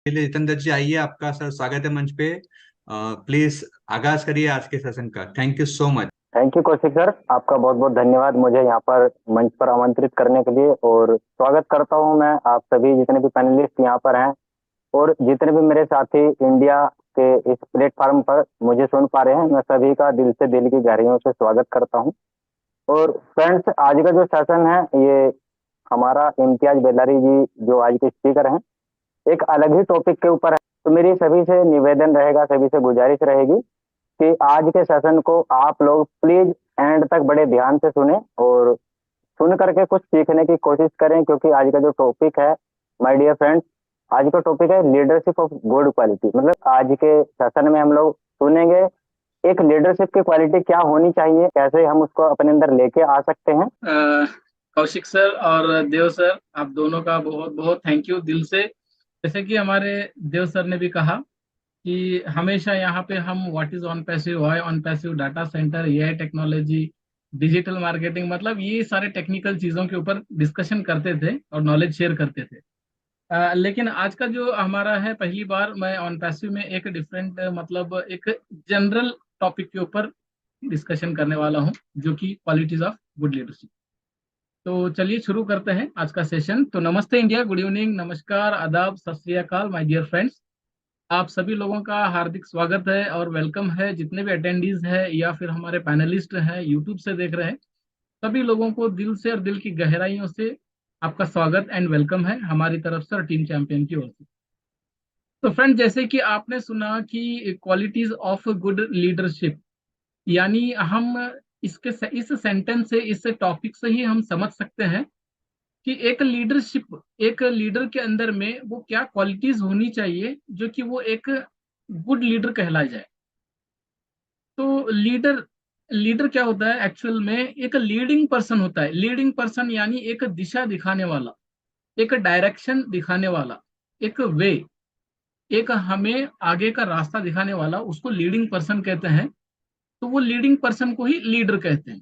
के लिए जितेंद्र जी आइए, आपका सर स्वागत है मंच पे। प्लीज आगाज करिए आज के सेशन का। Thank you so much. Thank you Kaushik sir, आपका बहुत बहुत धन्यवाद मुझे यहाँ पर मंच पर आमंत्रित करने के लिए। और स्वागत करता हूँ मैं आप सभी जितने भी पैनलिस्ट यहाँ पर हैं और जितने भी मेरे साथी इंडिया के इस प्लेटफॉर्म पर मुझे सुन पा रहे हैं। मैं सभी का दिल से दिल की गहराइयों से स्वागत करता हूँ। और फ्रेंड्स, आज का जो सेशन है ये हमारा इम्तियाज बेलारी जी जो आज के स्पीकर हैं, एक अलग ही टॉपिक के ऊपर है। तो मेरी सभी से निवेदन रहेगा, सभी से गुजारिश रहेगी कि आज के सेशन को आप लोग प्लीज एंड तक बड़े ध्यान से सुने और सुन करके कुछ सीखने की कोशिश करें, क्योंकि आज का जो टॉपिक है माय डियर फ्रेंड्स, आज का टॉपिक है लीडरशिप ऑफ गुड क्वालिटी। मतलब आज के सेशन में हम लोग सुनेंगे एक लीडरशिप की क्वालिटी क्या होनी चाहिए, कैसे हम उसको अपने अंदर लेके आ सकते हैं। कौशिक सर और देव सर, आप दोनों का बहुत बहुत थैंक यू दिल से। जैसे कि हमारे देव सर ने भी कहा कि हमेशा यहाँ पे हम what is on passive, why on passive, data centre, AI technology, digital marketing, मतलब ये सारे टेक्निकल चीजों के ऊपर डिस्कशन करते थे और नॉलेज शेयर करते थे। लेकिन आज का जो हमारा है, पहली बार मैं ऑन पैसिव में एक डिफरेंट मतलब एक जनरल टॉपिक के ऊपर डिस्कशन करने वाला हूँ, जो कि क्वालिटीज ऑफ गुड लीडरशिप। तो चलिए शुरू करते हैं आज का सेशन। तो नमस्ते इंडिया, गुड इवनिंग, नमस्कार, आदाब, सत श्री अकाल माय डियर फ्रेंड्स। आप सभी लोगों का हार्दिक स्वागत है और वेलकम है। जितने भी अटेंडीज हैं या फिर हमारे पैनलिस्ट हैं, यूट्यूब से देख रहे हैं, सभी लोगों को दिल से और दिल की गहराइयों से आपका स्वागत एंड वेलकम है हमारी तरफ से और टीम चैंपियन की ओर से। तो फ्रेंड, जैसे कि आपने सुना कि क्वालिटीज ऑफ गुड लीडरशिप, यानी हम इसके इस सेंटेंस से, इस टॉपिक से ही हम समझ सकते हैं कि एक लीडरशिप, एक लीडर के अंदर में वो क्या क्वालिटीज होनी चाहिए जो कि वो एक गुड लीडर कहला जाए। तो लीडर, लीडर क्या होता है एक्चुअल में? एक लीडिंग पर्सन होता है। लीडिंग पर्सन यानी एक दिशा दिखाने वाला, एक डायरेक्शन दिखाने वाला, एक वे, एक हमें आगे का रास्ता दिखाने वाला, उसको लीडिंग पर्सन कहते हैं। तो वो लीडिंग पर्सन को ही लीडर कहते हैं।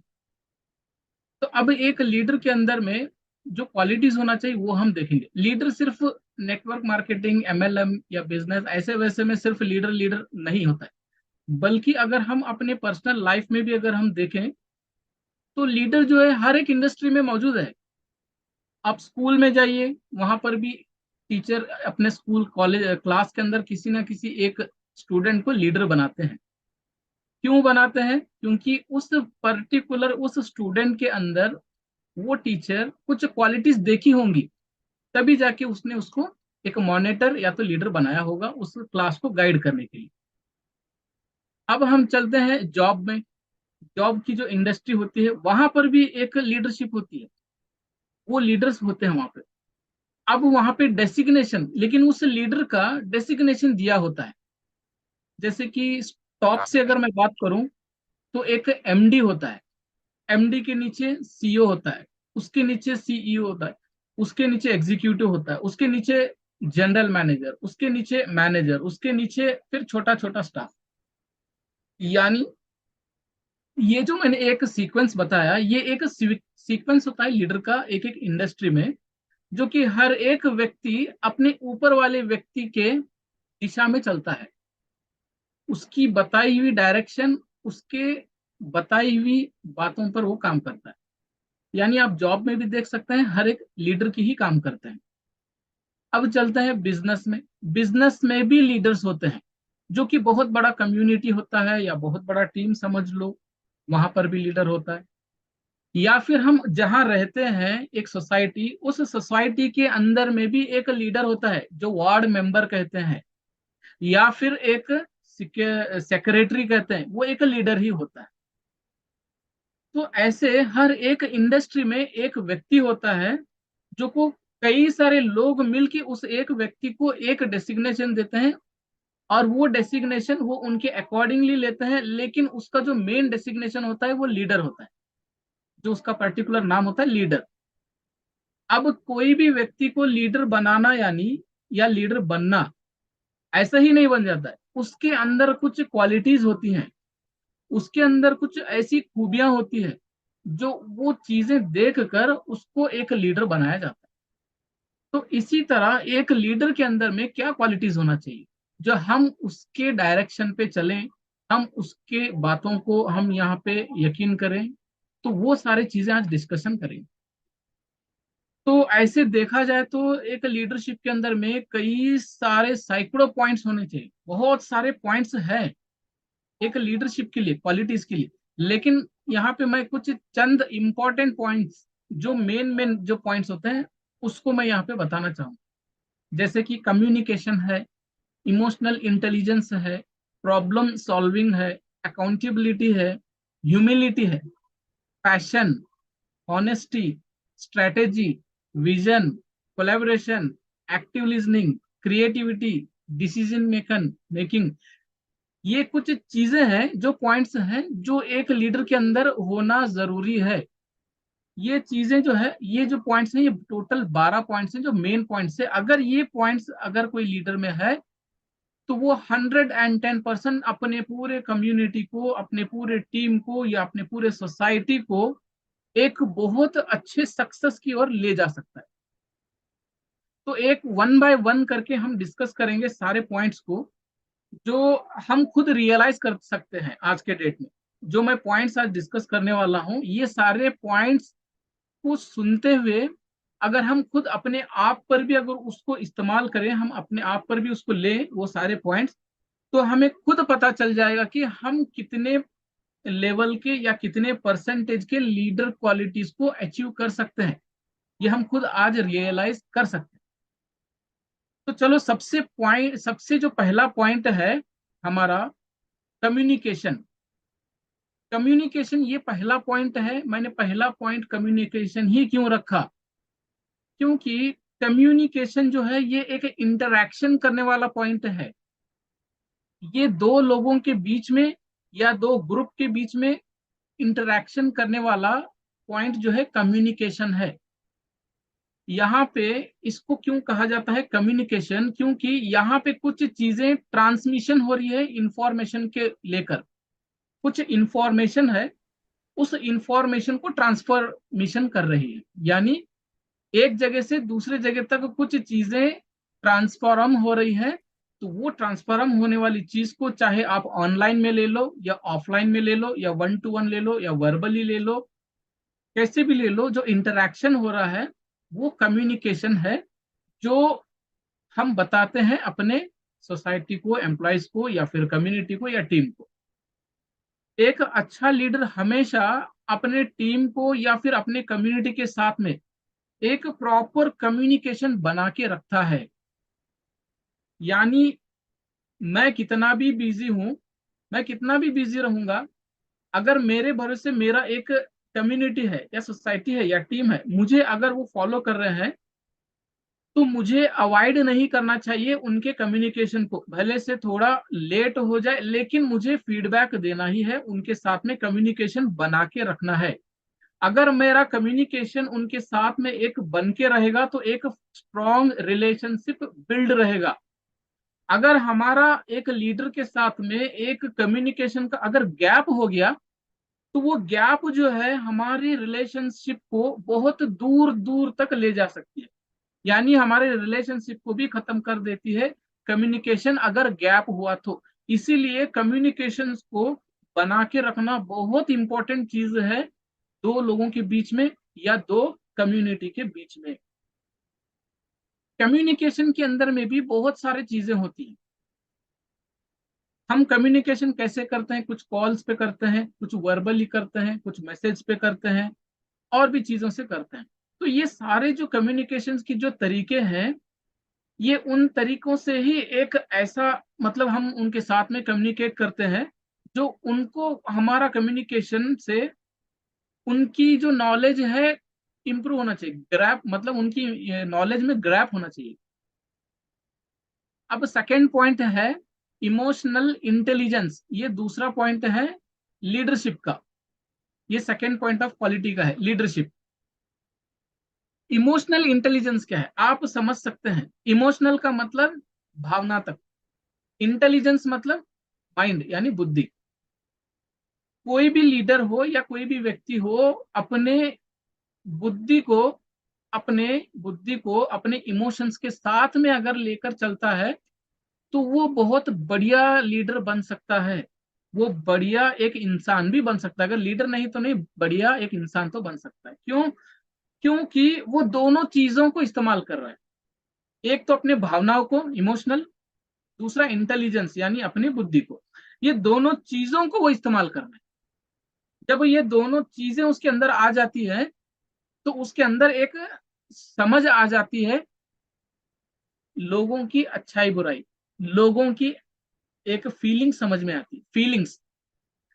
तो अब एक लीडर के अंदर में जो क्वालिटीज होना चाहिए वो हम देखेंगे। लीडर सिर्फ नेटवर्क मार्केटिंग, एमएलएम या बिजनेस ऐसे वैसे में सिर्फ लीडर लीडर नहीं होता है, बल्कि अगर हम अपने पर्सनल लाइफ में भी अगर हम देखें तो लीडर जो है हर एक इंडस्ट्री में मौजूद है। आप स्कूल में जाइए, वहां पर भी टीचर अपने स्कूल कॉलेज क्लास के अंदर किसी ना किसी एक स्टूडेंट को लीडर बनाते हैं। क्यों बनाते हैं? क्योंकि उस पर्टिकुलर उस स्टूडेंट के अंदर वो टीचर कुछ क्वालिटीज देखी होंगी, तभी जाके उसने उसको एक मॉनिटर या तो लीडर बनाया होगा उस क्लास को गाइड करने के लिए। अब हम चलते हैं जॉब में। जॉब की जो इंडस्ट्री होती है वहां पर भी एक लीडरशिप होती है, वो लीडर्स होते हैं वहां पे। अब वहां पे डेसिग्नेशन, लेकिन उस लीडर का डेसिग्नेशन दिया होता है। जैसे कि टॉप से अगर मैं बात करूं तो एक एमडी होता है, एमडी के नीचे सीईओ होता है, उसके नीचे सीईओ होता है, उसके नीचे एग्जीक्यूटिव होता है, उसके नीचे जनरल मैनेजर, उसके नीचे मैनेजर, उसके नीचे फिर छोटा छोटा स्टाफ। यानी ये जो मैंने एक सीक्वेंस बताया, ये एक सीक्वेंस होता है लीडर का एक एक इंडस्ट्री में, जो कि हर एक व्यक्ति अपने ऊपर वाले व्यक्ति के दिशा में चलता है। उसकी बताई हुई डायरेक्शन, उसके बताई हुई बातों पर वो काम करता है। यानी आप जॉब में भी देख सकते हैं हर एक लीडर की ही काम करते हैं। अब चलते हैं बिजनेस में। बिजनेस में भी लीडर्स होते हैं, जो कि बहुत बड़ा कम्युनिटी होता है या बहुत बड़ा टीम समझ लो, वहां पर भी लीडर होता है। या फिर हम जहां रहते हैं एक सोसाइटी, उस सोसाइटी के अंदर में भी एक लीडर होता है जो वार्ड मेंबर कहते हैं, या फिर एक सेक्रेटरी कहते हैं, वो एक लीडर ही होता है। तो ऐसे हर एक इंडस्ट्री में एक व्यक्ति होता है जो को कई सारे लोग मिलके उस एक व्यक्ति को एक डेसिग्नेशन देते हैं, और वो डेसिग्नेशन वो उनके अकॉर्डिंगली लेते हैं, लेकिन उसका जो मेन डेसिग्नेशन होता है वो लीडर होता है, जो उसका पर्टिकुलर नाम होता है लीडर। अब कोई भी व्यक्ति को लीडर बनाना यानी या लीडर बनना ऐसा ही नहीं बन जाता है, उसके अंदर कुछ क्वालिटीज होती हैं, उसके अंदर कुछ ऐसी खूबियां होती है जो वो चीजें देख कर उसको एक लीडर बनाया जाता है। तो इसी तरह एक लीडर के अंदर में क्या क्वालिटीज होना चाहिए जो हम उसके डायरेक्शन पे चलें, हम उसके बातों को हम यहाँ पे यकीन करें। तो वो सारी चीजें आज डिस्कशन करेंगे। तो ऐसे देखा जाए तो एक लीडरशिप के अंदर में कई सारे सैकड़ों पॉइंट्स होने चाहिए, बहुत सारे पॉइंट्स हैं एक लीडरशिप के लिए, क्वालिटीज के लिए। लेकिन यहाँ पे मैं कुछ चंद इंपॉर्टेंट पॉइंट्स, जो मेन मेन जो पॉइंट्स होते हैं, उसको मैं यहाँ पे बताना चाहूँ। जैसे कि कम्युनिकेशन है, इमोशनल इंटेलिजेंस है, प्रॉब्लम सॉल्विंग है, अकाउंटेबिलिटी है, ह्यूमिलिटी है, passion, honesty, strategy, vision, collaboration, active listening, creativity, decision making. ये कुछ चीजें हैं, जो पॉइंट्स हैं जो एक लीडर के अंदर होना जरूरी है। ये चीजें जो है, ये जो पॉइंट्स हैं, ये टोटल 12 पॉइंट्स हैं जो मेन पॉइंट्स है। अगर ये पॉइंट्स अगर कोई लीडर में है तो वो 110% अपने पूरे कम्युनिटी को, अपने पूरे टीम को या अपने पूरे सोसाइटी को एक बहुत अच्छे सक्सेस की ओर ले जा सकता है। तो एक वन बाय वन करके हम डिस्कस करेंगे सारे पॉइंट्स को, जो हम खुद रियलाइज कर सकते हैं आज के डेट में। जो मैं पॉइंट्स आज डिस्कस करने वाला हूं, ये सारे पॉइंट्स को सुनते हुए अगर हम खुद अपने आप पर भी अगर उसको इस्तेमाल करें, हम अपने आप पर भी उसको लें वो सारे पॉइंट्स, तो हमें खुद पता चल जाएगा कि हम कितने लेवल के या कितने परसेंटेज के लीडर क्वालिटीज को अचीव कर सकते हैं। ये हम खुद आज रियलाइज कर सकते हैं। तो चलो, सबसे जो पहला पॉइंट है हमारा, कम्युनिकेशन। कम्युनिकेशन ये पहला पॉइंट है। मैंने पहला पॉइंट कम्युनिकेशन ही क्यों रखा, क्योंकि कम्युनिकेशन जो है ये एक इंटरैक्शन करने वाला पॉइंट है। ये दो लोगों के बीच में या दो ग्रुप के बीच में इंटरैक्शन करने वाला पॉइंट जो है कम्युनिकेशन है। यहाँ पे इसको क्यों कहा जाता है कम्युनिकेशन, क्योंकि यहाँ पे कुछ चीजें ट्रांसमिशन हो रही है इंफॉर्मेशन के लेकर। कुछ इंफॉर्मेशन है, उस इंफॉर्मेशन को ट्रांसफॉर्मेशन कर रही है, यानी एक जगह से दूसरे जगह तक कुछ चीजें ट्रांसफॉर्म हो रही है। तो वो ट्रांसफॉर्म होने वाली चीज को चाहे आप ऑनलाइन में ले लो या ऑफलाइन में ले लो या 1-to-1 ले लो या वर्बली ले लो, कैसे भी ले लो, जो इंटरैक्शन हो रहा है वो कम्युनिकेशन है, जो हम बताते हैं अपने सोसाइटी को, एम्प्लॉयज को या फिर कम्युनिटी को या टीम को। एक अच्छा लीडर हमेशा अपने टीम को या फिर अपने कम्युनिटी के साथ में एक प्रॉपर कम्युनिकेशन बना के रखता है। यानी मैं कितना भी बिजी हूं, मैं कितना भी बिजी रहूंगा, अगर मेरे भरोसे मेरा एक कम्युनिटी है या सोसाइटी है या टीम है, मुझे अगर वो फॉलो कर रहे हैं, तो मुझे अवॉइड नहीं करना चाहिए उनके कम्युनिकेशन को। भले से थोड़ा लेट हो जाए, लेकिन मुझे फीडबैक देना ही है, उनके साथ में कम्युनिकेशन बना के रखना है। अगर मेरा कम्युनिकेशन उनके साथ में एक बन के रहेगा तो एक स्ट्रॉन्ग रिलेशनशिप बिल्ड रहेगा। अगर हमारा एक लीडर के साथ में एक कम्युनिकेशन का अगर गैप हो गया, तो वो गैप जो है हमारी रिलेशनशिप को बहुत दूर दूर तक ले जा सकती है, यानी हमारे रिलेशनशिप को भी खत्म कर देती है कम्युनिकेशन अगर गैप हुआ तो। इसीलिए कम्युनिकेशन को बना के रखना बहुत इंपॉर्टेंट चीज है, दो लोगों के बीच में या दो कम्युनिटी के बीच में। कम्युनिकेशन के अंदर में भी बहुत सारी चीजें होती हैं। हम कम्युनिकेशन कैसे करते हैं, कुछ कॉल्स पे करते हैं, कुछ वर्बली करते हैं, कुछ मैसेज पे करते हैं, और भी चीजों से करते हैं। तो ये सारे जो कम्युनिकेशन की जो तरीके हैं, ये उन तरीकों से ही एक ऐसा, मतलब हम उनके साथ में कम्युनिकेट करते हैं जो उनको हमारा कम्युनिकेशन से उनकी जो नॉलेज है इंप्रूव होना चाहिए, ग्रैप, मतलब उनकी नॉलेज में ग्रैप होना चाहिए। अब सेकेंड पॉइंट है इमोशनल इंटेलिजेंस। ये दूसरा पॉइंट है लीडरशिप का। ये सेकेंड पॉइंट ऑफ क्वालिटी का है, लीडरशिप। इमोशनल इंटेलिजेंस क्या है, आप समझ सकते हैं। इमोशनल का मतलब भावना तक, इंटेलिजेंस मतलब माइंड यानी बुद्धि। कोई भी लीडर हो या कोई भी व्यक्ति हो, अपने बुद्धि को अपने बुद्धि को अपने इमोशंस के साथ में अगर लेकर चलता है तो वो बहुत बढ़िया लीडर बन सकता है, वो बढ़िया एक इंसान भी बन सकता है। अगर लीडर नहीं तो नहीं, बढ़िया एक इंसान तो बन सकता है। क्यों? क्योंकि वो दोनों चीजों को इस्तेमाल कर रहा है। एक तो अपने भावनाओं को, इमोशनल, दूसरा इंटेलिजेंस यानी अपनी बुद्धि को। ये दोनों चीजों को वो इस्तेमाल कर रहा है। जब ये दोनों चीजें उसके अंदर आ जाती है तो उसके अंदर एक समझ आ जाती है लोगों की अच्छाई बुराई, लोगों की एक फीलिंग समझ में आती है। फीलिंग्स,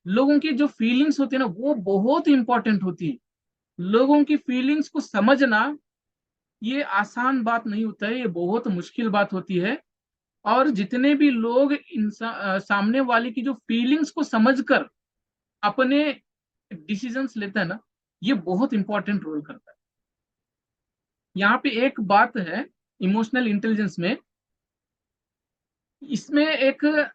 लोगों की जो फीलिंग्स होती है ना, वो बहुत इंपॉर्टेंट होती है। लोगों की फीलिंग्स को समझना ये आसान बात नहीं होता है, ये बहुत मुश्किल बात होती है। और जितने भी लोग सामने वाले की जो फीलिंग्स को समझकर अपने डिसीजंस लेते हैं ना, ये बहुत इंपॉर्टेंट रोल करता है। यहाँ पे एक बात है इमोशनल इंटेलिजेंस में, इसमें एक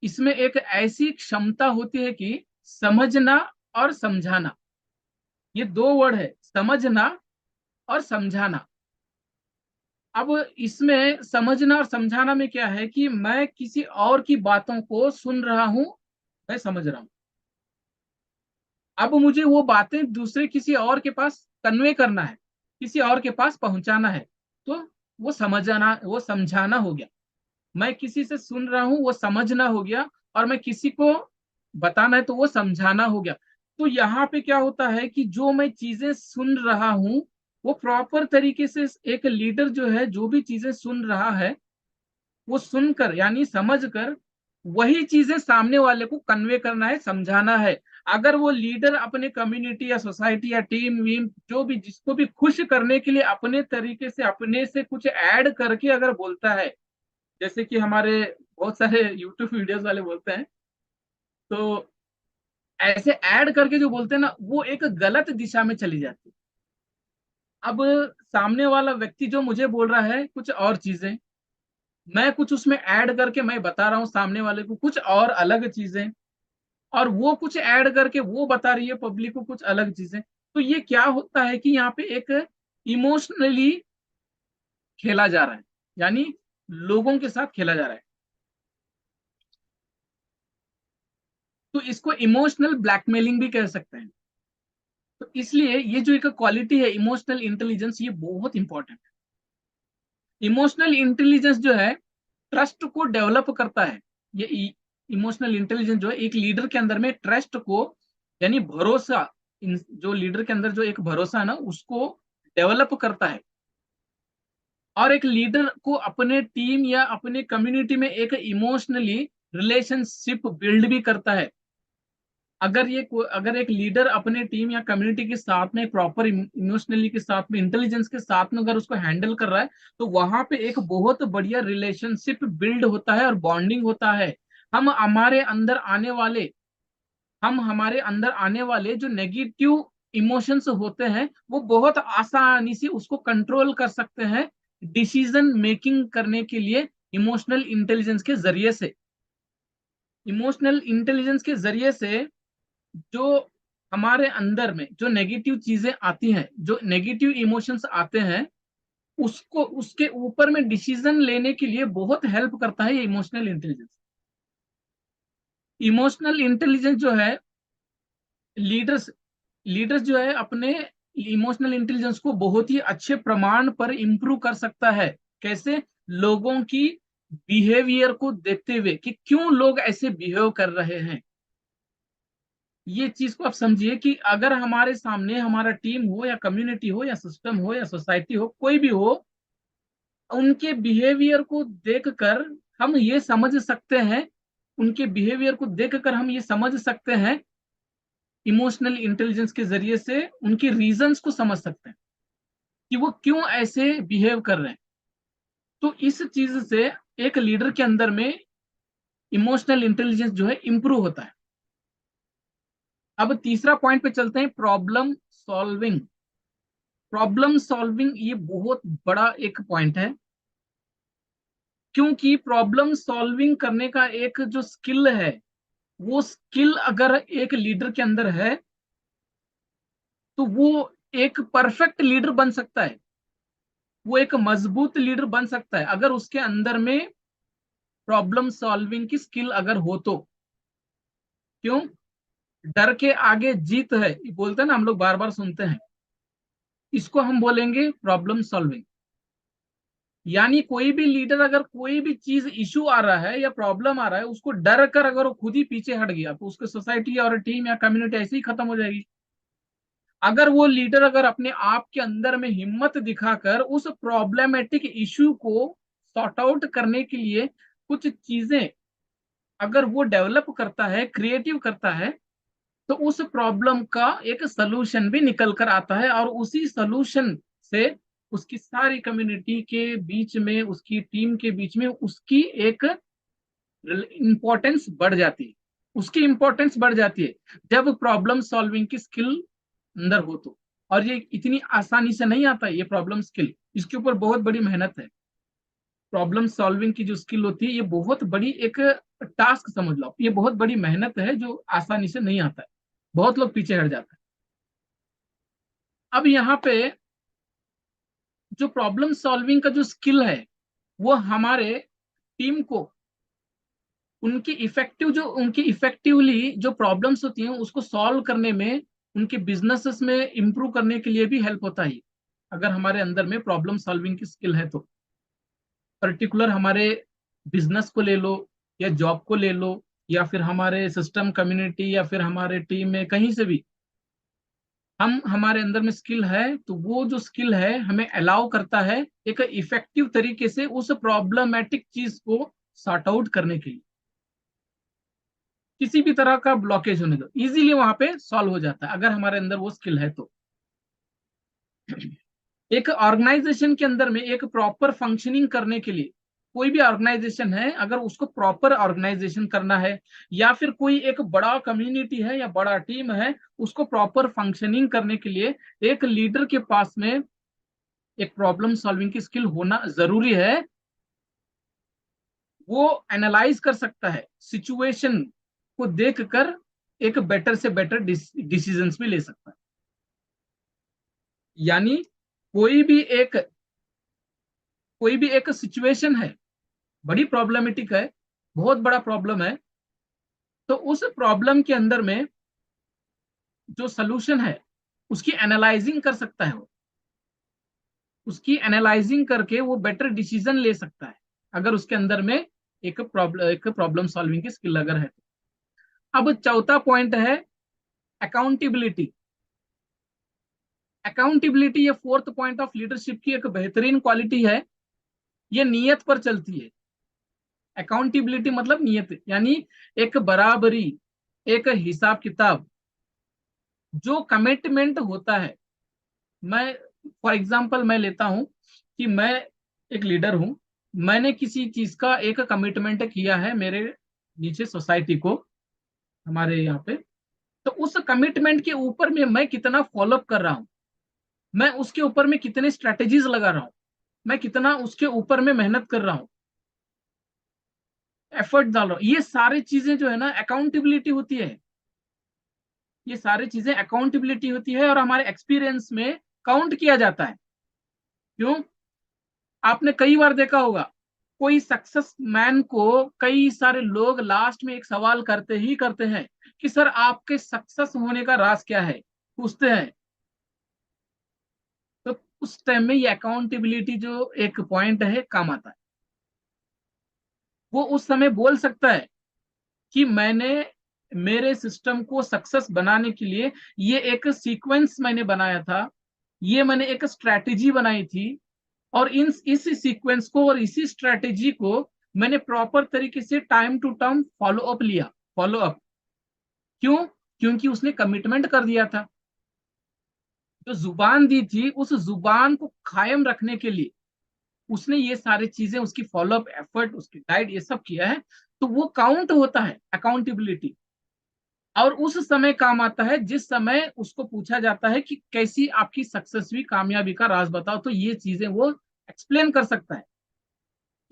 इसमें एक ऐसी क्षमता होती है कि समझना और समझाना, ये दो वर्ड है, समझना और समझाना। अब इसमें समझना और समझाना में क्या है कि मैं किसी और की बातों को सुन रहा हूं, मैं समझ रहा हूं। अब मुझे वो बातें दूसरे किसी और के पास कन्वे करना है, किसी और के पास पहुंचाना है, तो वो समझना, वो समझाना हो गया। मैं किसी से सुन रहा हूं, वो समझना हो गया, और मैं किसी को बताना है तो वो समझाना हो गया। तो यहाँ पे क्या होता है कि जो मैं चीजें सुन रहा हूं वो प्रॉपर तरीके से, एक लीडर जो है जो भी चीजें सुन रहा है वो सुनकर यानी समझकर वही चीजें सामने वाले को कन्वे करना है, समझाना है। अगर वो लीडर अपने कम्युनिटी या सोसाइटी या टीम वीम जो भी, जिसको भी खुश करने के लिए अपने तरीके से अपने से कुछ ऐड करके अगर बोलता है, जैसे कि हमारे बहुत सारे यूट्यूब वीडियोस वाले बोलते हैं, तो ऐसे ऐड करके जो बोलते हैं ना, वो एक गलत दिशा में चली जाती है। अब सामने वाला व्यक्ति जो मुझे बोल रहा है कुछ और चीजें, मैं कुछ उसमें ऐड करके मैं बता रहा हूँ सामने वाले को कुछ और अलग चीजें, और वो कुछ ऐड करके वो बता रही है पब्लिक को कुछ अलग चीजें। तो ये क्या होता है कि यहाँ पे एक इमोशनली खेला जा रहा है, यानी लोगों के साथ खेला जा रहा है। तो इसको इमोशनल ब्लैकमेलिंग भी कह सकते हैं। तो इसलिए ये जो एक क्वालिटी है इमोशनल इंटेलिजेंस, ये बहुत इंपॉर्टेंट है। इमोशनल इंटेलिजेंस जो है ट्रस्ट को डेवलप करता है। ये इमोशनल इंटेलिजेंस जो है एक लीडर के अंदर में ट्रस्ट को यानी भरोसा, जो लीडर के अंदर जो एक भरोसा है ना उसको डेवलप करता है। और एक लीडर को अपने टीम या अपने कम्युनिटी में एक इमोशनली रिलेशनशिप बिल्ड भी करता है। अगर एक लीडर अपने टीम या कम्युनिटी के साथ में प्रॉपर इमोशनली के साथ में इंटेलिजेंस के साथ में अगर उसको हैंडल कर रहा है तो वहां पे एक बहुत बढ़िया रिलेशनशिप बिल्ड होता है और बॉन्डिंग होता है। हम हमारे अंदर आने वाले हम हमारे अंदर आने वाले जो नेगेटिव इमोशंस होते हैं वो बहुत आसानी से उसको कंट्रोल कर सकते हैं डिसीजन मेकिंग करने के लिए, इमोशनल इंटेलिजेंस के जरिए से। इमोशनल इंटेलिजेंस के जरिए से जो हमारे अंदर में जो नेगेटिव चीजें आती हैं, जो नेगेटिव इमोशंस आते हैं, उसको उसके ऊपर में डिसीजन लेने के लिए बहुत हेल्प करता है ये इमोशनल इंटेलिजेंस। इमोशनल इंटेलिजेंस जो है लीडर्स लीडर्स जो है अपने इमोशनल इंटेलिजेंस को बहुत ही अच्छे प्रमाण पर इंप्रूव कर सकता है। कैसे? लोगों की बिहेवियर को देखते हुए कि क्यों लोग ऐसे बिहेव कर रहे हैं। ये चीज को आप समझिए कि अगर हमारे सामने हमारा टीम हो या कम्युनिटी हो या सिस्टम हो या सोसाइटी हो, कोई भी हो, उनके बिहेवियर को देखकर हम ये समझ सकते हैं, उनके बिहेवियर को देखकर हम ये समझ सकते हैं, इमोशनल इंटेलिजेंस के जरिए से उनके रीजंस को समझ सकते हैं कि वो क्यों ऐसे बिहेव कर रहे हैं। तो इस चीज से एक लीडर के अंदर में इमोशनल इंटेलिजेंस जो है इंप्रूव होता है। अब तीसरा पॉइंट पे चलते हैं, प्रॉब्लम सॉल्विंग। प्रॉब्लम सॉल्विंग ये बहुत बड़ा एक पॉइंट है, क्योंकि प्रॉब्लम सॉल्विंग करने का एक जो स्किल है, वो स्किल अगर एक लीडर के अंदर है तो वो एक परफेक्ट लीडर बन सकता है, वो एक मजबूत लीडर बन सकता है अगर उसके अंदर में प्रॉब्लम सॉल्विंग की स्किल अगर हो तो। क्यों? डर के आगे जीत है, ये बोलते हैं ना, हम लोग बार बार सुनते हैं। इसको हम बोलेंगे प्रॉब्लम सॉल्विंग। यानी कोई भी लीडर अगर कोई भी चीज इशू आ रहा है या प्रॉब्लम आ रहा है, उसको डर कर अगर वो खुद ही पीछे हट गया तो उसकी सोसाइटी और टीम या कम्युनिटी ऐसे ही खत्म हो जाएगी। अगर वो लीडर अगर अपने आप के अंदर में हिम्मत दिखाकर उस प्रॉब्लमेटिक इशू को सॉर्ट आउट करने के लिए कुछ चीजें अगर वो डेवलप करता है, क्रिएटिव करता है, तो उस प्रॉब्लम का एक सलूशन भी निकल कर आता है, और उसी सलूशन से उसकी सारी कम्युनिटी के बीच में, उसकी टीम के बीच में उसकी एक इंपॉर्टेंस बढ़ जाती है। उसकी इंपॉर्टेंस बढ़ जाती है जब प्रॉब्लम सॉल्विंग की स्किल अंदर हो तो। और ये इतनी आसानी से नहीं आता है ये प्रॉब्लम स्किल, इसके ऊपर बहुत बड़ी मेहनत है। प्रॉब्लम सॉल्विंग की जो स्किल होती है, ये बहुत बड़ी एक टास्क समझ लो, ये बहुत बड़ी मेहनत है जो आसानी से नहीं आता है, बहुत लोग पीछे हट जाते हैं। अब यहाँ पे जो प्रॉब्लम सॉल्विंग का जो स्किल है, वो हमारे टीम को उनकी इफेक्टिवली जो प्रॉब्लम्स होती हैं उसको सॉल्व करने में, उनके बिजनेसेस में इंप्रूव करने के लिए भी हेल्प होता है अगर हमारे अंदर में प्रॉब्लम सॉल्विंग की स्किल है तो। पर्टिकुलर हमारे बिजनेस को ले लो या जॉब को ले लो या फिर हमारे सिस्टम कम्युनिटी या फिर हमारे टीम में कहीं से भी हम हमारे अंदर में स्किल है, तो वो जो स्किल है हमें अलाउ करता है एक इफेक्टिव तरीके से उस प्रॉब्लमेटिक चीज को सॉर्ट आउट करने के लिए। किसी भी तरह का ब्लॉकेज होने दो, इजीली वहां पे सॉल्व हो जाता है अगर हमारे अंदर वो स्किल है तो। एक ऑर्गेनाइजेशन के अंदर में एक प्रॉपर फंक्शनिंग करने के लिए, कोई भी ऑर्गेनाइजेशन है अगर उसको प्रॉपर ऑर्गेनाइजेशन करना है, या फिर कोई एक बड़ा कम्युनिटी है या बड़ा टीम है, उसको प्रॉपर फंक्शनिंग करने के लिए एक लीडर के पास में एक प्रॉब्लम सॉल्विंग की स्किल होना जरूरी है। वो एनालाइज कर सकता है सिचुएशन को देखकर, एक बेटर से बेटर डिसीजंस भी ले सकता है। यानी कोई भी एक सिचुएशन है, बड़ी प्रॉब्लमेटिक है, बहुत बड़ा प्रॉब्लम है, तो उस प्रॉब्लम के अंदर में जो सलूशन है उसकी एनालाइजिंग कर सकता है। वो उसकी एनालाइजिंग करके वो बेटर डिसीजन ले सकता है अगर उसके अंदर में एक प्रॉब्लम सॉल्विंग की स्किल अगर है। अब चौथा पॉइंट है अकाउंटेबिलिटी। अकाउंटेबिलिटी ये फोर्थ पॉइंट ऑफ लीडरशिप की एक बेहतरीन क्वालिटी है। ये नियत पर चलती है। अकाउंटेबिलिटी मतलब नियत, यानी एक बराबरी, एक हिसाब किताब, जो कमिटमेंट होता है। मैं फॉर एग्जांपल मैं लेता हूं कि मैं एक लीडर हूं, मैंने किसी चीज का एक कमिटमेंट किया है मेरे नीचे सोसाइटी को, हमारे यहाँ पे, तो उस कमिटमेंट के ऊपर में मैं कितना फॉलोअप कर रहा हूं, मैं उसके ऊपर में कितने स्ट्रेटेजीज लगा रहा हूं, मैं कितना उसके ऊपर में मेहनत कर रहा हूं, एफर्ट डाल रहा हूं, ये सारी चीजें जो है ना अकाउंटेबिलिटी होती है। ये सारी चीजें अकाउंटेबिलिटी होती है और हमारे एक्सपीरियंस में काउंट किया जाता है। क्यों? आपने कई बार देखा होगा, कोई सक्सेस मैन को कई सारे लोग लास्ट में एक सवाल करते ही करते हैं कि सर आपके सक्सेस होने का राज क्या है, पूछते हैं। तो उस टाइम में ये अकाउंटेबिलिटी जो एक पॉइंट है काम आता है। वो उस समय बोल सकता है कि मैंने मेरे सिस्टम को सक्सेस बनाने के लिए ये एक सीक्वेंस मैंने बनाया था, ये मैंने एक स्ट्रैटेजी बनाई थी, और इस सीक्वेंस को और इसी स्ट्रैटेजी को मैंने प्रॉपर तरीके से time to time follow up. क्यों? क्योंकि उसने कमिटमेंट कर दिया था, जो जुबान दी थी उस जुबान को कायम रखने के लिए उसने ये सारी चीजें, उसकी फॉलो अप एफर्ट, उसकी डाइट, ये सब किया है। तो वो काउंट होता है अकाउंटेबिलिटी, और उस समय काम आता है जिस समय उसको पूछा जाता है कि कैसी आपकी सक्सेस हुई, कामयाबी का राज बताओ, तो ये चीजें वो एक्सप्लेन कर सकता है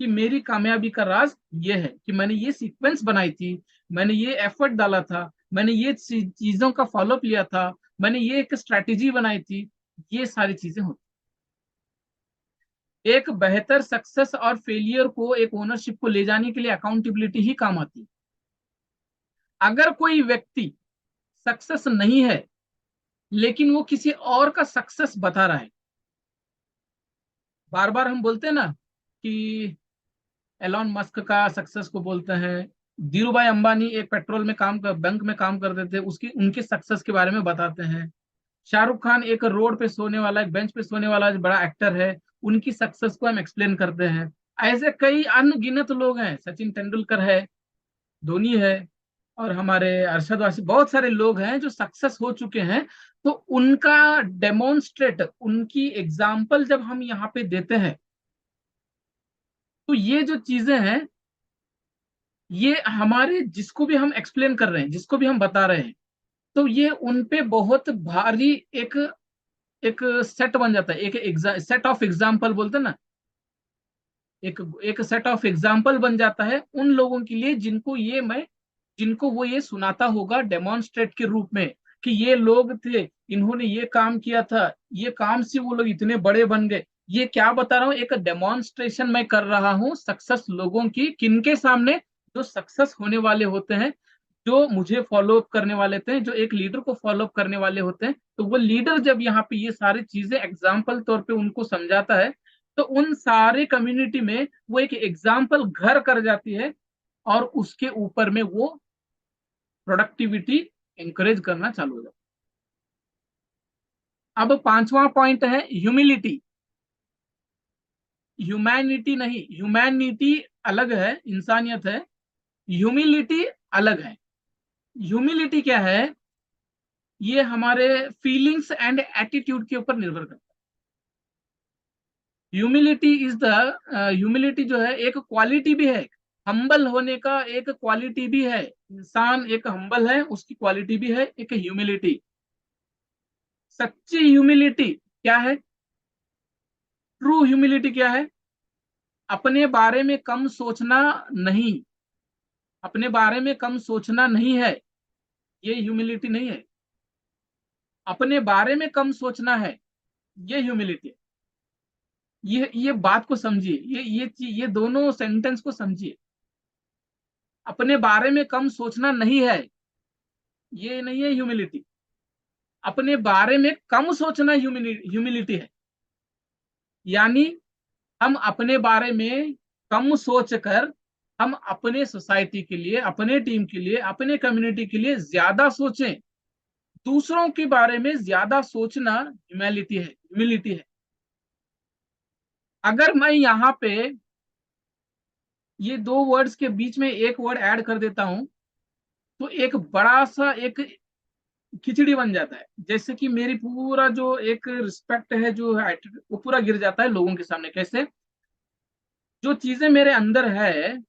कि मेरी कामयाबी का राज ये है कि मैंने ये सीक्वेंस बनाई थी, मैंने ये एफर्ट डाला था, मैंने ये चीजों का फॉलोअप लिया था, मैंने ये एक स्ट्रैटेजी बनाई थी, ये सारी चीजें होती। एक बेहतर सक्सेस और फेलियर को, एक ओनरशिप को ले जाने के लिए अकाउंटेबिलिटी ही काम आती है। अगर कोई व्यक्ति सक्सेस नहीं है लेकिन वो किसी और का सक्सेस बता रहा है, बार बार हम बोलते हैं ना कि एलॉन मस्क का सक्सेस को बोलते हैं, धीरू भाई अंबानी एक पेट्रोल में काम कर, बैंक में काम करते थे, उसकी उनके सक्सेस के बारे में बताते हैं। शाहरुख खान एक रोड पे सोने वाला, एक बेंच पे सोने वाला जो बड़ा एक्टर है, उनकी सक्सेस को हम एक्सप्लेन करते हैं। ऐसे कई अनगिनत लोग हैं, सचिन तेंदुलकर है, धोनी है, और हमारे अरशद वारसी, बहुत सारे लोग हैं जो सक्सेस हो चुके हैं। तो उनका डेमोन्स्ट्रेट, उनकी एग्जाम्पल जब हम यहाँ पे देते हैं, तो ये जो चीजें हैं, ये हमारे, जिसको भी हम एक्सप्लेन कर रहे हैं, जिसको भी हम बता रहे हैं, तो ये उन पे बहुत भारी एक एक सेट बन जाता है, एक सेट ऑफ एग्जाम्पल बोलते हैं ना, एक एक सेट ऑफ एग्जाम्पल बन जाता है उन लोगों के लिए जिनको वो ये सुनाता होगा डेमोन्स्ट्रेट के रूप में, कि ये लोग थे, इन्होंने ये काम किया था, ये काम से वो लोग इतने बड़े बन गए। ये क्या बता रहा हूँ, एक डेमोन्स्ट्रेशन मैं कर रहा हूँ सक्सेस लोगों की, किनके सामने, जो सक्सेस होने वाले होते हैं, जो मुझे फॉलो अप करने वाले थे, जो एक लीडर को फॉलो अप करने वाले होते हैं। तो वो लीडर जब यहाँ पे ये सारी चीजें एग्जाम्पल तौर पे उनको समझाता है, तो उन सारे कम्युनिटी में वो एक एग्जाम्पल घर कर जाती है, और उसके ऊपर में वो प्रोडक्टिविटी इंकरेज करना चालू हो जाता है। अब पांचवा पॉइंट है ह्यूमिलिटी। ह्यूमैनिटी नहीं, ह्यूमैनिटी अलग है, इंसानियत है, ह्यूमिलिटी अलग है। ह्यूमिलिटी क्या है, ये हमारे फीलिंग्स एंड एटीट्यूड के ऊपर निर्भर करता है। ह्यूमिलिटी जो है एक क्वालिटी भी है, हम्बल होने का एक क्वालिटी भी है। इंसान एक हम्बल है, उसकी क्वालिटी भी है एक ह्यूमिलिटी। सच्ची ह्यूमिलिटी क्या है, ट्रू ह्यूमिलिटी क्या है, अपने बारे में कम सोचना नहीं, अपने बारे में कम सोचना नहीं है, ये ह्यूमिलिटी नहीं है। अपने बारे में कम सोचना है, ये ह्यूमिलिटी है। ये बात को समझिए, ये दोनों सेंटेंस को समझिए। अपने बारे में कम सोचना नहीं है, ये नहीं है ह्यूमिलिटी। अपने बारे में कम सोचना ह्यूमिलिटी है। यानी हम अपने बारे में कम सोचकर, हम अपने सोसाइटी के लिए, अपने टीम के लिए, अपने कम्युनिटी के लिए ज्यादा सोचें। दूसरों के बारे में ज्यादा सोचना ह्यूमिलिटी है। अगर मैं यहाँ पे ये दो वर्ड्स के बीच में एक वर्ड ऐड कर देता हूं, तो एक बड़ा सा एक खिचड़ी बन जाता है। जैसे कि मेरी पूरा जो एक रिस्पेक्ट है, जो है वो पूरा गिर जाता है लोगों के सामने। कैसे, जो चीजें मेरे अंदर है,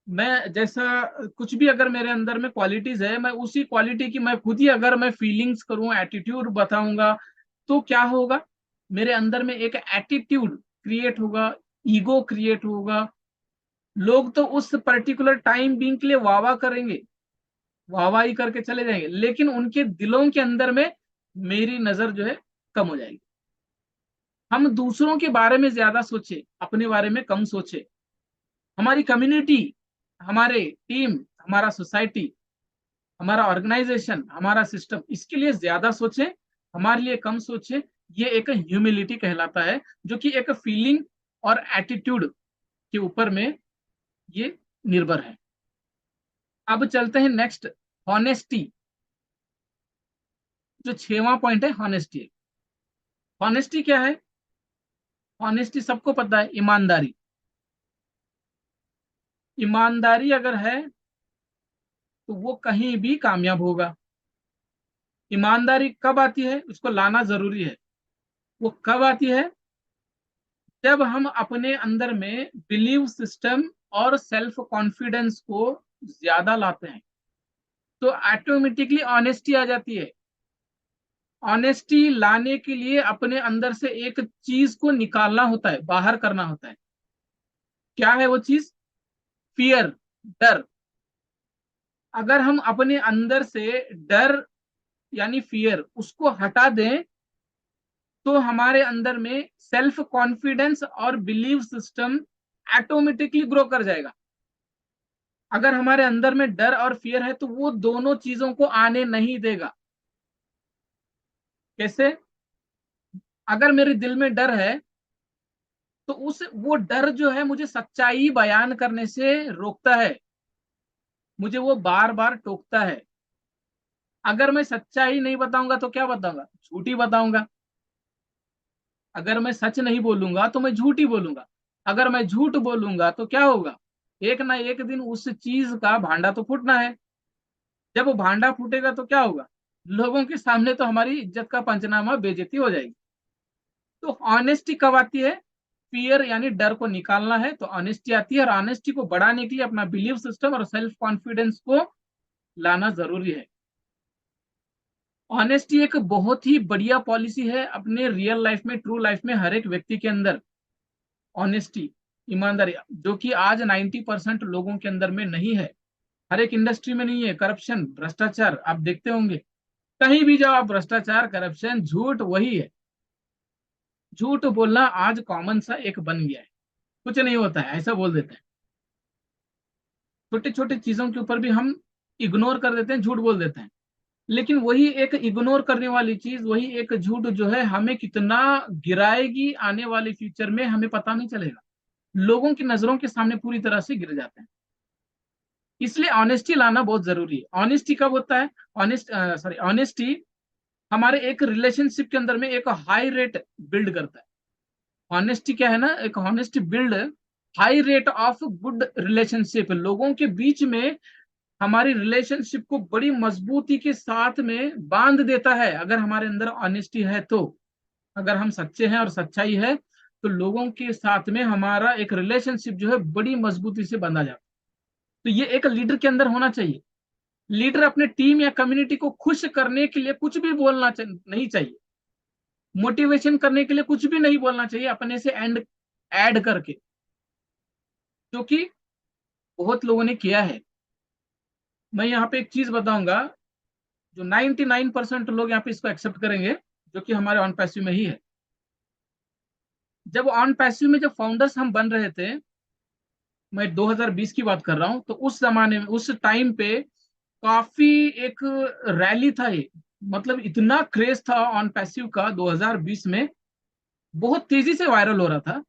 मैं जैसा, कुछ भी अगर मेरे अंदर में क्वालिटीज है, मैं उसी क्वालिटी की मैं खुद ही अगर मैं फीलिंग्स करूं, एटीट्यूड बताऊंगा, तो क्या होगा, मेरे अंदर में एक एटीट्यूड क्रिएट होगा, ईगो क्रिएट होगा। लोग तो उस पर्टिकुलर टाइम बीइंग के लिए वाह वाह करेंगे, वाहवाही करके चले जाएंगे, लेकिन उनके दिलों के अंदर में मेरी नजर जो है कम हो जाएगी। हम दूसरों के बारे में ज्यादा सोचे, अपने बारे में कम सोचे। हमारी कम्युनिटी, हमारे टीम, हमारा सोसाइटी, हमारा ऑर्गेनाइजेशन, हमारा सिस्टम, इसके लिए ज्यादा सोचे, हमारे लिए कम सोचे। ये एक ह्यूमिलिटी कहलाता है, जो कि एक फीलिंग और एटीट्यूड के ऊपर में ये निर्भर है। अब चलते हैं नेक्स्ट, हॉनेस्टी। जो छठवां पॉइंट है, हॉनेस्टी। हॉनेस्टी क्या है, हॉनेस्टी सबको पता है, ईमानदारी। ईमानदारी अगर है तो वो कहीं भी कामयाब होगा। ईमानदारी कब आती है, उसको लाना जरूरी है। वो कब आती है, जब हम अपने अंदर में बिलीव सिस्टम और सेल्फ कॉन्फिडेंस को ज्यादा लाते हैं, तो ऑटोमेटिकली ऑनेस्टी आ जाती है। ऑनेस्टी लाने के लिए अपने अंदर से एक चीज को निकालना होता है, बाहर करना होता है। क्या है वो चीज, फियर, डर। अगर हम अपने अंदर से डर यानी फियर उसको हटा दें, तो हमारे अंदर में सेल्फ कॉन्फिडेंस और बिलीव सिस्टम ऑटोमेटिकली ग्रो कर जाएगा। अगर हमारे अंदर में डर और फियर है तो वो दोनों चीजों को आने नहीं देगा। कैसे? अगर मेरे दिल में डर है तो उस वो डर जो है मुझे सच्चाई बयान करने से रोकता है, मुझे वो बार बार टोकता है। अगर मैं सच्चाई नहीं बताऊंगा तो क्या बताऊंगा? झूठ ही बताऊंगा। अगर मैं सच नहीं बोलूंगा तो मैं झूठ ही बोलूंगा। अगर मैं झूठ बोलूंगा तो क्या होगा? एक ना एक दिन उस चीज का भांडा तो फूटना है। जब वो भांडा फूटेगा तो क्या होगा? लोगों के सामने तो हमारी इज्जत का पंचनामा, बेइज्जती हो जाएगी। तो ऑनेस्टी कब आती है? फियर यानी डर को निकालना है तो ऑनेस्टी आती है, और ऑनेस्टी को बढ़ाने के लिए अपना बिलीव सिस्टम और सेल्फ कॉन्फिडेंस को लाना जरूरी है। ऑनेस्टी एक बहुत ही बढ़िया पॉलिसी है अपने रियल लाइफ में, ट्रू लाइफ में, हर एक व्यक्ति के अंदर ऑनेस्टी, ईमानदारी, जो कि आज 90% लोगों के अंदर में नहीं है। हर एक इंडस्ट्री में नहीं है। करप्शन, भ्रष्टाचार आप देखते होंगे, कहीं भी जाओ आप, भ्रष्टाचार, करप्शन, झूठ वही है। झूठ बोलना आज कॉमन सा एक बन गया है। कुछ नहीं होता है ऐसा बोल देते हैं। छोटे छोटे चीजों के ऊपर भी हम इग्नोर कर देते हैं, झूठ बोल देते हैं। लेकिन वही एक इग्नोर करने वाली चीज, वही एक झूठ जो है हमें कितना गिराएगी आने वाले फ्यूचर में हमें पता नहीं चलेगा। लोगों की नजरों के सामने पूरी तरह से गिर जाते हैं। इसलिए ऑनेस्टी लाना बहुत जरूरी है। ऑनेस्टी कब होता है? ऑनेस्टी हमारे एक रिलेशनशिप के अंदर में एक हाई रेट बिल्ड करता है। ऑनेस्टी क्या है ना, एक honesty build high rate of good relationship, लोगों के बीच में हमारी रिलेशनशिप को बड़ी मजबूती के साथ में बांध देता है। अगर हमारे अंदर ऑनेस्टी है तो, अगर हम सच्चे हैं और सच्चाई है तो लोगों के साथ में हमारा एक रिलेशनशिप जो है बड़ी मजबूती से बंधा जाता है। तो ये एक लीडर के अंदर होना चाहिए। लीडर अपने टीम या कम्युनिटी को खुश करने के लिए कुछ भी बोलना नहीं चाहिए। मोटिवेशन करने के लिए कुछ भी नहीं बोलना चाहिए अपने से एंड ऐड करके, क्योंकि बहुत लोगों ने किया है। मैं यहाँ पे एक चीज बताऊंगा जो 99% लोग यहाँ पे इसको एक्सेप्ट करेंगे, जो कि हमारे ऑन पैसिव में ही है। जब ऑन पैसिव में जब फाउंडर्स हम बन रहे थे, मैं 2020 की बात कर रहा हूं, तो उस जमाने में, उस टाइम पे काफी एक रैली था ये, मतलब इतना क्रेज था ऑन पैसिव का 2020 में, बहुत तेजी से वायरल हो रहा था।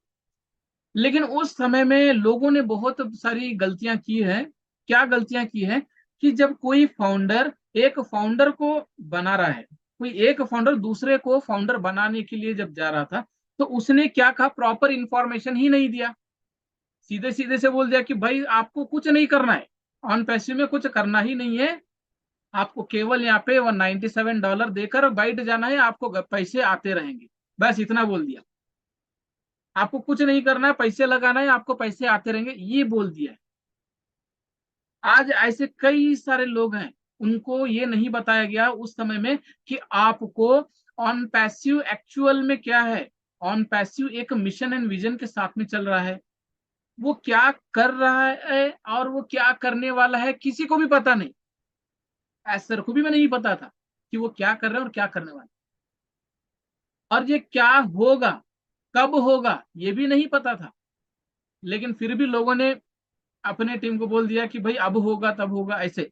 लेकिन उस समय में लोगों ने बहुत सारी गलतियां की है। क्या गलतियां की है? कि जब कोई फाउंडर एक फाउंडर को बना रहा है, कोई एक फाउंडर दूसरे को फाउंडर बनाने के लिए जब जा रहा था, तो उसने क्या कहा? प्रॉपर इंफॉर्मेशन ही नहीं दिया। सीधे सीधे से बोल दिया कि भाई आपको कुछ नहीं करना है, ऑन पैसिव में कुछ करना ही नहीं है, आपको केवल यहाँ पे $197 देकर बैठ जाना है, आपको पैसे आते रहेंगे। बस इतना बोल दिया। आपको कुछ नहीं करना है, पैसे लगाना है, आपको पैसे आते रहेंगे, ये बोल दिया है। आज ऐसे कई सारे लोग हैं, उनको ये नहीं बताया गया उस समय में कि आपको ऑन पैसिव एक्चुअल में क्या है। ऑन पैसिव एक मिशन एंड विजन के साथ में चल रहा है। वो क्या कर रहा है और वो क्या करने वाला है किसी को भी पता नहीं। एज सर को भी मैं नहीं पता था कि वो क्या कर रहे हैं और क्या करने वाला है। और ये क्या होगा, कब होगा, ये भी नहीं पता था। लेकिन फिर भी लोगों ने अपने टीम को बोल दिया कि भाई अब होगा तब होगा, ऐसे।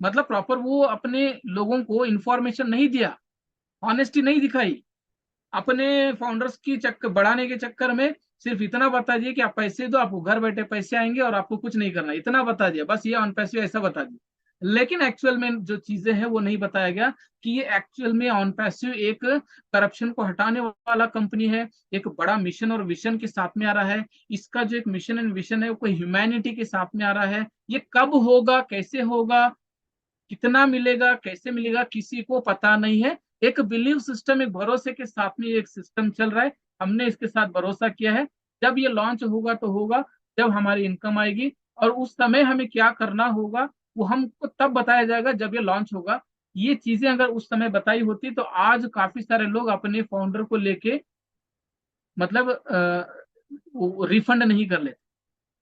मतलब प्रॉपर वो अपने लोगों को इंफॉर्मेशन नहीं दिया, ऑनेस्टी नहीं दिखाई। अपने फाउंडर्स की चक्कर बढ़ाने के चक्कर में सिर्फ इतना बता दिया कि आप पैसे दो, आपको घर बैठे पैसे आएंगे और आपको कुछ नहीं करना, इतना बता दिया बस। ये ऑन पैसिव ऐसा बता दिया, लेकिन एक्चुअल में जो चीजें हैं वो नहीं बताया गया कि ये एक्चुअल में ऑन पैसिव एक करप्शन को हटाने वाला कंपनी है, एक बड़ा मिशन और विजन के साथ में आ रहा है। इसका जो एक मिशन एंड विजन है वो कोई ह्यूमैनिटी के साथ में आ रहा है। ये कब होगा, कैसे होगा, कितना मिलेगा, कैसे मिलेगा, किसी को पता नहीं है। एक बिलीव सिस्टम, एक भरोसे के साथ में एक सिस्टम चल रहा है। हमने इसके साथ भरोसा किया है। जब ये लॉन्च होगा तो होगा, जब हमारी इनकम आएगी, और उस समय हमें क्या करना होगा वो हमको तब बताया जाएगा जब ये लॉन्च होगा। ये चीजें अगर उस समय बताई होती तो आज काफी सारे लोग अपने फाउंडर को लेके मतलब रिफंड नहीं कर लेते।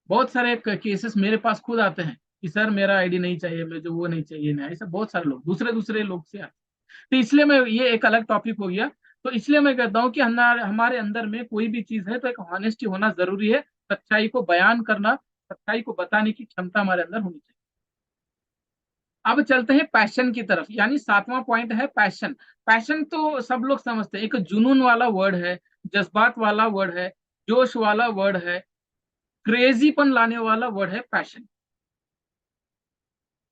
बहुत सारे केसेस मेरे पास खुद आते हैं कि सर मेरा आईडी नहीं चाहिए, मुझे वो नहीं चाहिए, नहीं, ऐसा बहुत सारे लोग दूसरे दूसरे लोग से आते। तो इसलिए मैं, ये एक अलग टॉपिक हो गया। तो इसलिए मैं कहता हूँ कि हमारे अंदर में कोई भी चीज है तो एक ऑनेस्टी होना जरूरी है, सच्चाई को बयान करना, सच्चाई को बताने की क्षमता हमारे अंदर होनी चाहिए। अब चलते हैं पैशन की तरफ, यानी 7वां पॉइंट है पैशन। पैशन तो सब लोग समझते हैं, एक जुनून वाला वर्ड है, जज्बात वाला वर्ड है, जोश वाला वर्ड है, क्रेजीपन लाने वाला वर्ड है पैशन।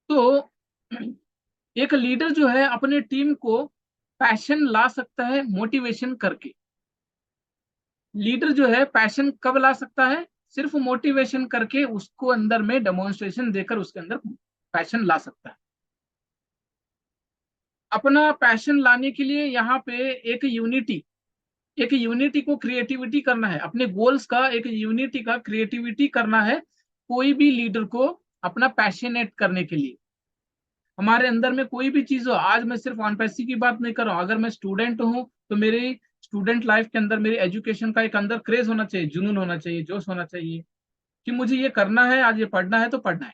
तो एक लीडर जो है अपने टीम को पैशन ला सकता है मोटिवेशन करके। लीडर जो है पैशन कब ला सकता है? सिर्फ मोटिवेशन करके, उसको अंदर में डेमोन्स्ट्रेशन देकर उसके अंदर पैशन ला सकता है। अपना पैशन लाने के लिए यहाँ पे एक यूनिटी को क्रिएटिविटी करना है, अपने गोल्स का एक यूनिटी का क्रिएटिविटी करना है कोई भी लीडर को अपना पैशनेट करने के लिए। हमारे अंदर में कोई भी चीज हो, आज मैं सिर्फ ऑन पैसी की बात नहीं कर रहा हूँ, अगर मैं स्टूडेंट हूँ तो मेरी स्टूडेंट लाइफ के अंदर मेरी एजुकेशन का एक अंदर क्रेज होना चाहिए, जुनून होना चाहिए, जोश होना चाहिए कि मुझे ये करना है, आज ये पढ़ना है तो पढ़ना है।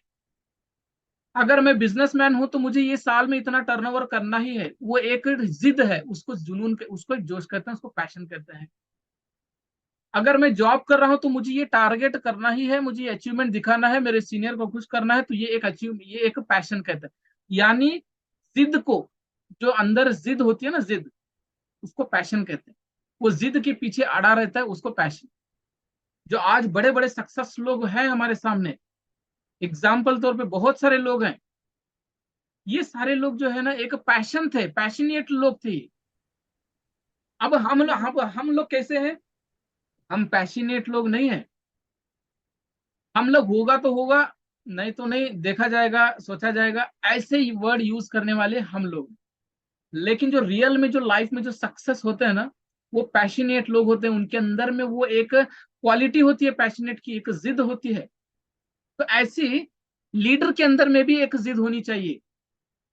अगर मैं बिजनेसमैन हूं तो मुझे ये साल में इतना टर्नओवर करना ही है, वो एक जिद है, उसको जुनून के, उसको एक जोश कहते हैं, उसको पैशन कहते हैं। अगर मैं जॉब कर रहा हूं तो मुझे ये टारगेट करना ही है, मुझे ये अचीवमेंट दिखाना है, मेरे सीनियर को खुश करना है, तो ये एक पैशन कहते हैं। यानी जिद को, जो अंदर जिद होती है ना, जिद, उसको पैशन कहते हैं। वो जिद के पीछे अड़ा रहता है, उसको पैशन। जो आज बड़े बड़े सक्सेस लोग हैं हमारे सामने, एग्जाम्पल तौर पे बहुत सारे लोग हैं, ये सारे लोग जो है ना एक पैशन थे, पैशनेट लोग थे। अब हम लोग कैसे हैं? हम पैशनेट लोग नहीं है। हम लोग होगा तो होगा, नहीं तो नहीं, देखा जाएगा, सोचा जाएगा, ऐसे ही वर्ड यूज करने वाले हम लोग। लेकिन जो रियल में, जो लाइफ में जो सक्सेस होते हैं ना, वो पैशनेट लोग होते हैं। उनके अंदर में वो एक क्वालिटी होती है पैशनेट की, एक जिद होती है। तो ऐसी लीडर के अंदर में भी एक जिद होनी चाहिए।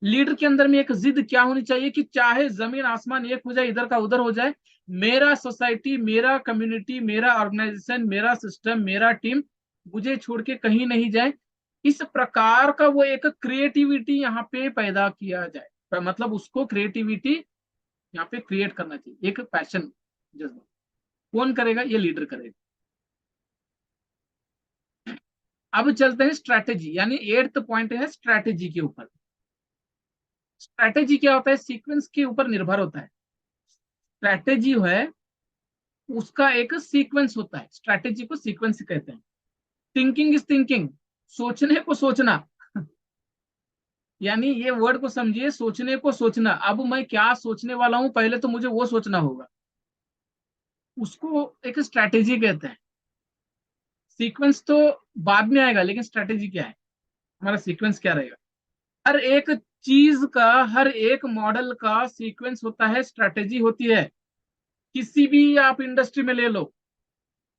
लीडर के अंदर में एक जिद क्या होनी चाहिए कि चाहे जमीन आसमान एक हो जाए, इधर का उधर हो जाए, मेरा सोसाइटी, मेरा कम्युनिटी, मेरा ऑर्गेनाइजेशन, मेरा सिस्टम, मेरा टीम मुझे छोड़ के कहीं नहीं जाए। इस प्रकार का वो एक क्रिएटिविटी यहाँ पे पैदा किया जाए, मतलब उसको क्रिएटिविटी यहाँ पे क्रिएट करना चाहिए, एक पैशन जज्बा। कौन करेगा? ये लीडर करेगा। अब चलते हैं स्ट्रैटेजी, यानी 8th पॉइंट है स्ट्रैटेजी के ऊपर। स्ट्रैटेजी क्या होता है? सीक्वेंस के ऊपर निर्भर होता है। स्ट्रैटेजी है उसका एक सीक्वेंस होता है, स्ट्रैटेजी को सीक्वेंस कहते हैं। थिंकिंग इज थिंकिंग, सोचने को सोचना। यानी ये वर्ड को समझिए, सोचने को सोचना। अब मैं क्या सोचने वाला हूं, पहले तो मुझे वो सोचना होगा, उसको एक स्ट्रैटेजी कहते हैं। सीक्वेंस तो बाद में आएगा, लेकिन स्ट्रैटेजी क्या है, हमारा सीक्वेंस क्या रहेगा? हर एक चीज का, हर एक मॉडल का सीक्वेंस होता है, स्ट्रैटेजी होती है। किसी भी आप इंडस्ट्री में ले लो,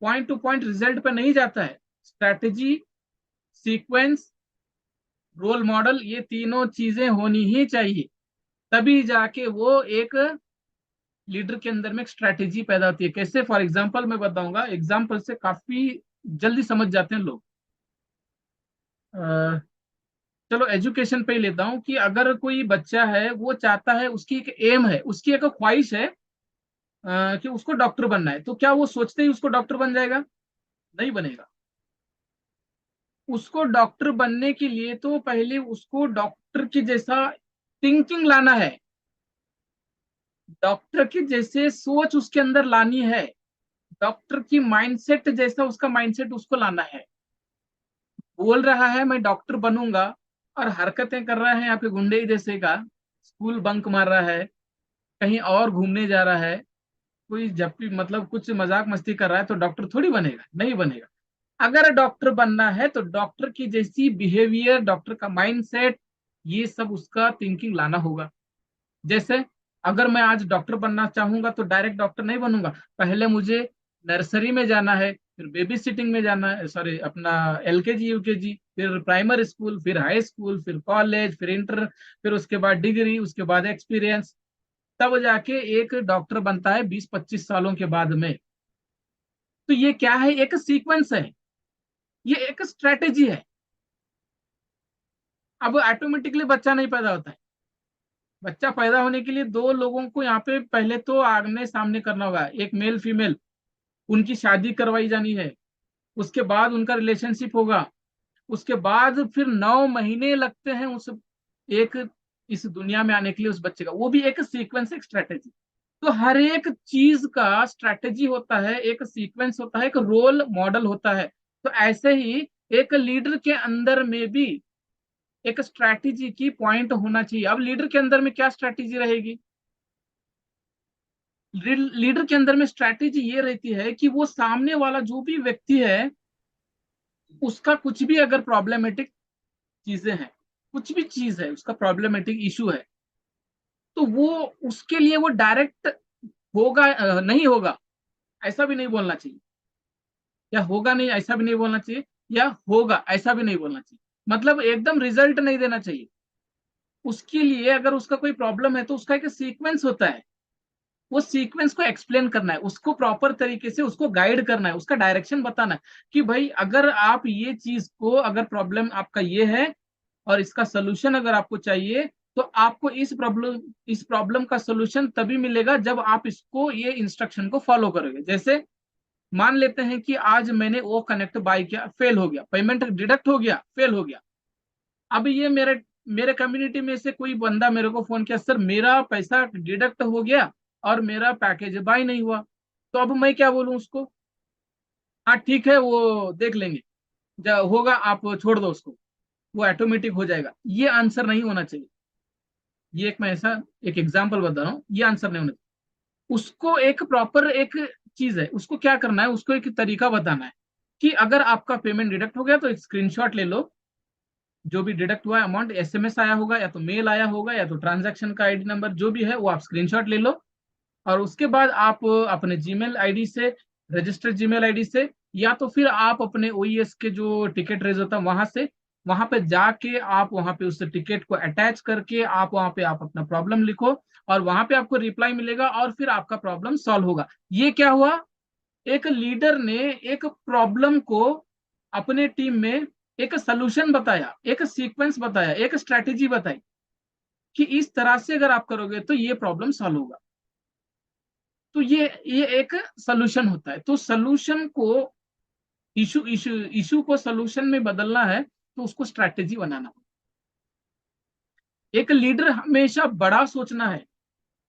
पॉइंट टू पॉइंट रिजल्ट पे नहीं जाता है। स्ट्रैटेजी, सीक्वेंस, रोल मॉडल, ये तीनों चीजें होनी ही चाहिए, तभी जाके वो एक लीडर के अंदर में एक स्ट्रैटेजी पैदा होती है। कैसे? फॉर एग्जांपल मैं बताऊंगा, एग्जांपल से काफी जल्दी समझ जाते हैं लोग। अ, चलो एजुकेशन पे ही लेता हूँ कि अगर कोई बच्चा है, वो चाहता है, उसकी एक एम है, उसकी एक ख्वाहिश है कि उसको डॉक्टर बनना है, तो क्या वो सोचते ही उसको डॉक्टर बन जाएगा? नहीं बनेगा। उसको डॉक्टर बनने के लिए तो पहले उसको डॉक्टर की जैसा थिंकिंग लाना है, डॉक्टर की जैसे सोच उसके अंदर लानी है, डॉक्टर की माइंडसेट जैसा उसका माइंडसेट उसको लाना है। बोल रहा है मैं डॉक्टर बनूंगा, और हरकतें कर रहा है यहाँ पे गुंडे जैसे का, स्कूल बंक मार रहा है, कहीं और घूमने जा रहा है, कोई जब भी मतलब कुछ मजाक मस्ती कर रहा है, तो डॉक्टर थोड़ी बनेगा? नहीं बनेगा। अगर डॉक्टर बनना है तो डॉक्टर की जैसी बिहेवियर, डॉक्टर का माइंडसेट, ये सब उसका थिंकिंग लाना होगा। जैसे अगर मैं आज डॉक्टर बनना चाहूंगा तो डायरेक्ट डॉक्टर नहीं बनूंगा, पहले मुझे नर्सरी में जाना है, फिर बेबी सिटिंग में जाना है, सॉरी अपना एलकेजी यूकेजी, फिर प्राइमरी स्कूल, फिर हाई स्कूल, फिर कॉलेज, फिर इंटर, फिर उसके बाद डिग्री, उसके बाद एक्सपीरियंस, तब जाके एक डॉक्टर बनता है 20-25 सालों के बाद में। तो ये क्या है? एक सीक्वेंस है, ये एक स्ट्रेटेजी है। अब ऑटोमेटिकली बच्चा नहीं पैदा होता है, बच्चा पैदा होने के लिए दो लोगों को यहाँ पे पहले तो आमने सामने करना होगा, एक मेल फीमेल, उनकी शादी करवाई जानी है, उसके बाद उनका रिलेशनशिप होगा, उसके बाद फिर 9 महीने लगते हैं उस एक इस दुनिया में आने के लिए उस बच्चे का, वो भी एक सीक्वेंस, एक स्ट्रेटेजी। तो हर एक चीज का स्ट्रेटेजी होता है, एक सीक्वेंस होता है, एक रोल मॉडल होता है। तो ऐसे ही एक लीडर के अंदर में भी एक स्ट्रेटेजी की पॉइंट होना चाहिए। अब लीडर के अंदर में क्या स्ट्रेटेजी रहेगी? लीडर के अंदर में स्ट्रेटेजी ये रहती है कि वो सामने वाला जो भी व्यक्ति है उसका कुछ भी अगर प्रॉब्लमेटिक चीजें हैं, कुछ भी चीज है उसका प्रॉब्लमेटिक इशू है, तो वो उसके लिए वो डायरेक्ट होगा नहीं होगा ऐसा भी नहीं बोलना चाहिए, या होगा नहीं ऐसा भी नहीं बोलना चाहिए, या होगा ऐसा भी नहीं बोलना चाहिए। मतलब एकदम रिजल्ट नहीं देना चाहिए। उसके लिए अगर उसका कोई प्रॉब्लम है तो उसका एक सीक्वेंस होता है, वो सीक्वेंस को एक्सप्लेन करना है, उसको प्रॉपर तरीके से उसको गाइड करना है, उसका डायरेक्शन बताना है कि भाई अगर आप ये चीज को, अगर प्रॉब्लम आपका ये है और इसका सोल्यूशन अगर आपको चाहिए, तो आपको इस प्रॉब्लम का सोल्यूशन तभी मिलेगा जब आप इसको, ये इंस्ट्रक्शन को फॉलो करोगे। जैसे मान लेते हैं कि आज मैंने वो कनेक्ट बाय किया, फेल हो गया, पेमेंट डिडक्ट हो गया, फेल हो गया। अब ये मेरे मेरे कम्युनिटी में से कोई बंदा मेरे को फोन किया, सर मेरा पैसा डिडक्ट हो गया और मेरा पैकेज बाय नहीं हुआ। तो अब मैं क्या बोलूं उसको? हाँ ठीक है, वो देख लेंगे, जब होगा आप छोड़ दो उसको, वो ऑटोमेटिक हो जाएगा। ये आंसर नहीं होना चाहिए। ये एक मैं ऐसा एक एग्जांपल बता रहा हूँ, ये आंसर नहीं होना चाहिए। उसको एक प्रॉपर एक चीज है, उसको क्या करना है, उसको एक तरीका बताना है कि अगर आपका पेमेंट डिडक्ट हो गया तो एक स्क्रीनशॉट ले लो, जो भी डिडक्ट हुआ अमाउंट, एसएमएस आया होगा या तो मेल आया होगा या तो ट्रांजैक्शन का आईडी नंबर जो भी है वो आप स्क्रीनशॉट ले लो। और उसके बाद आप अपने जीमेल आईडी से, रजिस्टर्ड जीमेल आईडी से, या तो फिर आप अपने ओईएस के जो टिकट रेज होता है वहां से, वहां पे जाके आप वहां पे उस टिकट को अटैच करके आप वहां पे आप अपना प्रॉब्लम लिखो, और वहां पे आपको रिप्लाई मिलेगा और फिर आपका प्रॉब्लम सॉल्व होगा। ये क्या हुआ? एक लीडर ने एक प्रॉब्लम को अपने टीम में एक सोल्यूशन बताया, एक सीक्वेंस बताया, एक स्ट्रेटेजी बताई कि इस तरह से अगर आप करोगे तो ये प्रॉब्लम सॉल्व होगा। तो ये एक सोल्यूशन होता है। तो सोल्यूशन को, इशू इशू इशू को सोल्यूशन में बदलना है तो उसको स्ट्रेटेजी बनाना। एक लीडर हमेशा बड़ा सोचना है।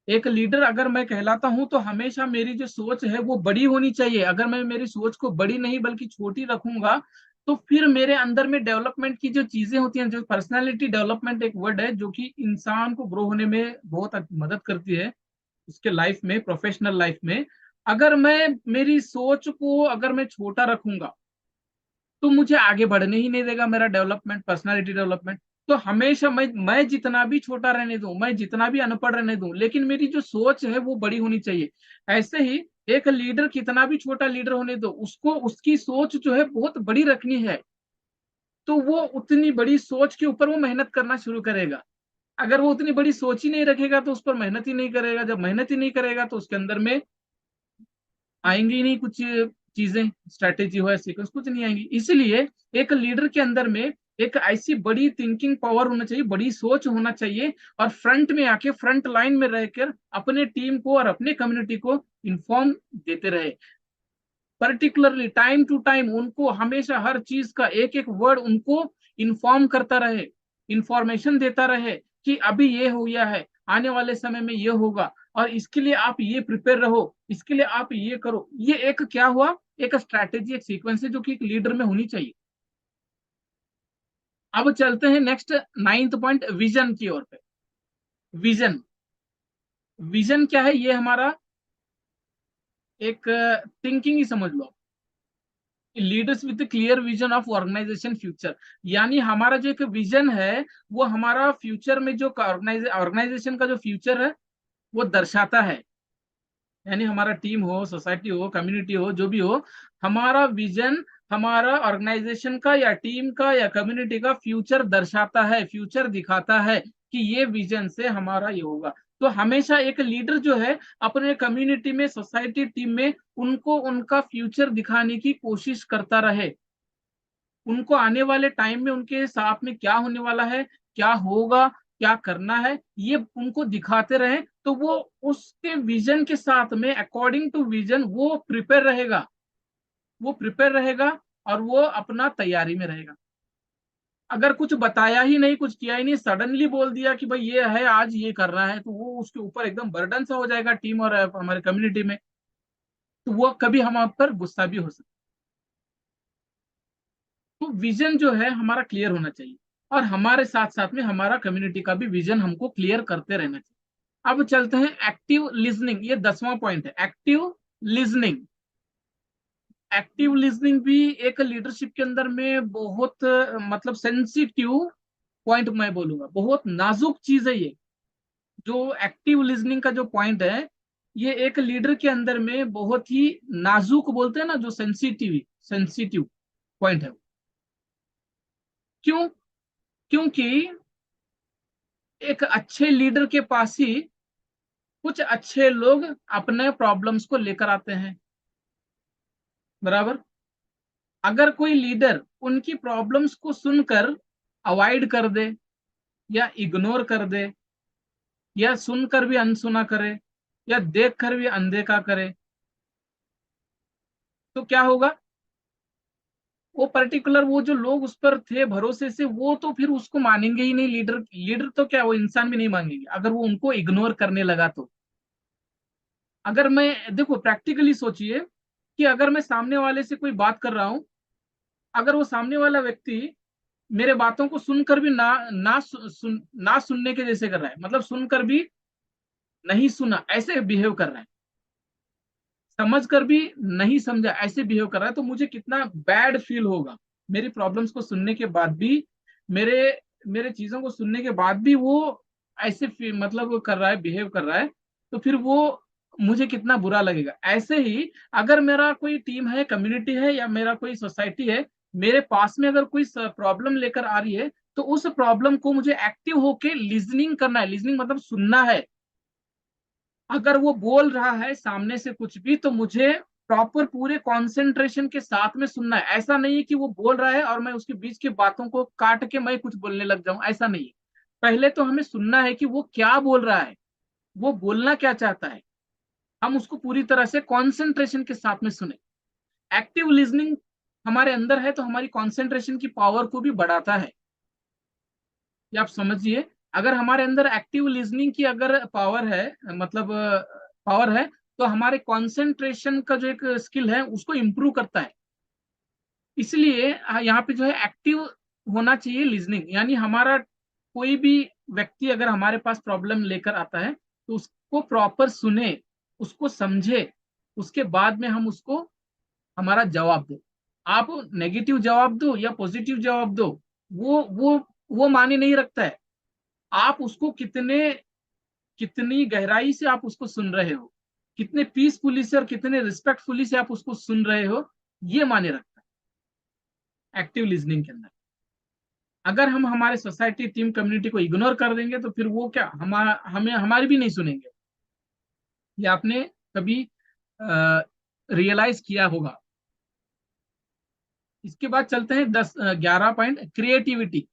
एक लीडर अगर मैं कहलाता हूं तो हमेशा मेरी जो सोच है वो बड़ी होनी चाहिए। अगर मैं मेरी सोच को बड़ी नहीं बल्कि छोटी रखूंगा तो फिर मेरे अंदर में डेवलपमेंट की जो चीजें होती हैं, जो पर्सनालिटी डेवलपमेंट एक वर्ड है जो कि इंसान को ग्रो होने में बहुत मदद करती है उसके लाइफ में, प्रोफेशनल लाइफ में। अगर मैं मेरी सोच को अगर मैं छोटा रखूंगा तो मुझे आगे बढ़ने ही नहीं देगा मेरा डेवलपमेंट, पर्सनालिटी डेवलपमेंट। तो हमेशा मैं जितना भी छोटा रहने दूं, मैं जितना भी अनपढ़ रहने दूं, लेकिन मेरी जो सोच है वो बड़ी होनी चाहिए। ऐसे ही एक लीडर कितना भी छोटा लीडर होने दो, उसको उसकी सोच जो है बहुत बड़ी रखनी है, तो वो उतनी बड़ी सोच के ऊपर वो मेहनत करना शुरू करेगा। अगर वो उतनी बड़ी सोच ही नहीं रखेगा तो उस पर मेहनत ही नहीं करेगा। जब मेहनत ही नहीं करेगा तो उसके अंदर में आएंगी ही नहीं कुछ चीजें, स्ट्रैटेजी हो या सीक्वेंस, कुछ नहीं आएंगी। इसलिए एक लीडर के अंदर में एक ऐसी बड़ी थिंकिंग पावर होना चाहिए, बड़ी सोच होना चाहिए, और फ्रंट में आके, फ्रंट लाइन में रहकर अपने टीम को और अपने कम्युनिटी को इन्फॉर्म देते रहे। पर्टिकुलरली टाइम टू टाइम उनको हमेशा हर चीज का एक एक वर्ड उनको इन्फॉर्म करता रहे, इंफॉर्मेशन देता रहे कि अभी ये हो गया है, आने वाले समय में ये होगा, और इसके लिए आप ये प्रिपेयर रहो, इसके लिए आप ये करो। ये एक क्या हुआ, एक स्ट्रैटेजी, एक सीक्वेंस है जो कि एक लीडर में होनी चाहिए। अब चलते हैं नेक्स्ट 9th पॉइंट, विजन की ओर पे। विजन, विजन क्या है? ये हमारा एक थिंकिंग ही समझ लो, leaders with clear vision of organisation future. यानी हमारा जो एक विजन है वो हमारा फ्यूचर में जो ऑर्गेनाइजेशन का जो फ्यूचर है वो दर्शाता है। यानी हमारा टीम हो, सोसाइटी हो, कम्युनिटी हो, जो भी हो, हमारा विजन हमारा ऑर्गेनाइजेशन का या टीम का या कम्युनिटी का फ्यूचर दर्शाता है, फ्यूचर दिखाता है कि ये विजन से हमारा ये होगा। तो हमेशा एक लीडर जो है अपने कम्युनिटी में, सोसाइटी, टीम में उनको उनका फ्यूचर दिखाने की कोशिश करता रहे। उनको आने वाले टाइम में उनके साथ में क्या होने वाला है, क्या होगा, क्या करना है ये उनको दिखाते रहें, तो वो उसके विजन के साथ में अकॉर्डिंग टू विजन वो प्रिपेयर रहेगा, और वो अपना तैयारी में रहेगा। अगर कुछ बताया ही नहीं, कुछ किया ही नहीं, सडनली बोल दिया कि भाई ये है आज ये करना है, तो वो उसके ऊपर एकदम बर्डन सा हो जाएगा टीम और हमारे कम्युनिटी में, तो वो कभी हम आप पर गुस्सा भी हो सकता है। तो विजन जो है हमारा क्लियर होना चाहिए, और हमारे साथ साथ में हमारा कम्युनिटी का भी विजन हमको क्लियर करते रहना चाहिए। अब चलते हैं एक्टिव लिसनिंग, ये 10वां पॉइंट है, एक्टिव लिसनिंग। एक्टिव लिसनिंग भी एक लीडरशिप के अंदर में बहुत मतलब सेंसिटिव पॉइंट मैं बोलूंगा, बहुत नाजुक चीज है ये। जो एक्टिव लिसनिंग का जो पॉइंट है, ये एक लीडर के अंदर में बहुत ही नाजुक बोलते हैं ना, जो सेंसिटिव पॉइंट है। क्यों? क्योंकि एक अच्छे लीडर के पास ही कुछ अच्छे लोग अपने प्रॉब्लम्स को लेकर आते हैं, बराबर। अगर कोई लीडर उनकी प्रॉब्लम्स को सुनकर अवॉइड कर दे, या इग्नोर कर दे, या सुनकर भी अनसुना करे, या देखकर भी अनदेखा करे, तो क्या होगा? वो पर्टिकुलर वो जो लोग उस पर थे भरोसे से, वो तो फिर उसको मानेंगे ही नहीं। लीडर लीडर तो क्या, वो इंसान भी नहीं मांगेंगे अगर वो उनको इग्नोर करने लगा तो। अगर मैं देखो प्रैक्टिकली सोचिए कि अगर मैं सामने वाले से कोई बात कर रहा हूं, अगर वो सामने वाला व्यक्ति मेरे बातों को सुनकर भी ना सुनने के जैसे कर रहा है, मतलब सुनकर भी नहीं सुना ऐसे बिहेव कर रहा है, समझ कर भी नहीं समझा ऐसे बिहेव कर रहा है, तो मुझे कितना बैड फील होगा। मेरी प्रॉब्लम्स को सुनने के बाद भी, मेरे मेरे चीजों को सुनने के बाद भी वो ऐसे मतलब कर रहा है, बिहेव कर रहा है, तो फिर वो मुझे कितना बुरा लगेगा। ऐसे ही अगर मेरा कोई टीम है, कम्युनिटी है, या मेरा कोई सोसाइटी है, मेरे पास में अगर कोई प्रॉब्लम लेकर आ रही है, तो उस प्रॉब्लम को मुझे एक्टिव होके लिसनिंग करना है। लिसनिंग मतलब सुनना है। अगर वो बोल रहा है सामने से कुछ भी, तो मुझे प्रॉपर पूरे कंसंट्रेशन के साथ में सुनना है। ऐसा नहीं है कि वो बोल रहा है और मैं उसके बीच की बातों को काट के मैं कुछ बोलने लग जाऊं, ऐसा नहीं है। पहले तो हमें सुनना है कि वो क्या बोल रहा है, वो बोलना क्या चाहता है, हम उसको पूरी तरह से कंसंट्रेशन के साथ में सुने। एक्टिव लिसनिंग हमारे अंदर है तो हमारी कंसंट्रेशन की पावर को भी बढ़ाता है, ये आप समझिए। अगर हमारे अंदर एक्टिव लिसनिंग की अगर पावर है, मतलब पावर है, तो हमारे कंसंट्रेशन का जो एक स्किल है उसको इम्प्रूव करता है। इसलिए यहाँ पे जो है एक्टिव होना चाहिए लिसनिंग, यानी हमारा कोई भी व्यक्ति अगर हमारे पास प्रॉब्लम लेकर आता है, तो उसको प्रॉपर सुने, उसको समझे, उसके बाद में हम उसको हमारा जवाब दो। आप नेगेटिव जवाब दो या पॉजिटिव जवाब दो, वो माने नहीं रखता है। आप उसको कितनी गहराई से आप उसको सुन रहे हो, कितने पीसफुली से और कितने रिस्पेक्टफुली से आप उसको सुन रहे हो, ये माने रखता है एक्टिव लिसनिंग के अंदर। अगर हम हमारे सोसाइटी, टीम, कम्युनिटी को इग्नोर कर देंगे, तो फिर वो क्या हमें हमारी भी नहीं सुनेंगे। ये आपने कभी रियलाइज किया होगा। इसके बाद चलते हैं 11 पॉइंट, क्रिएटिविटी।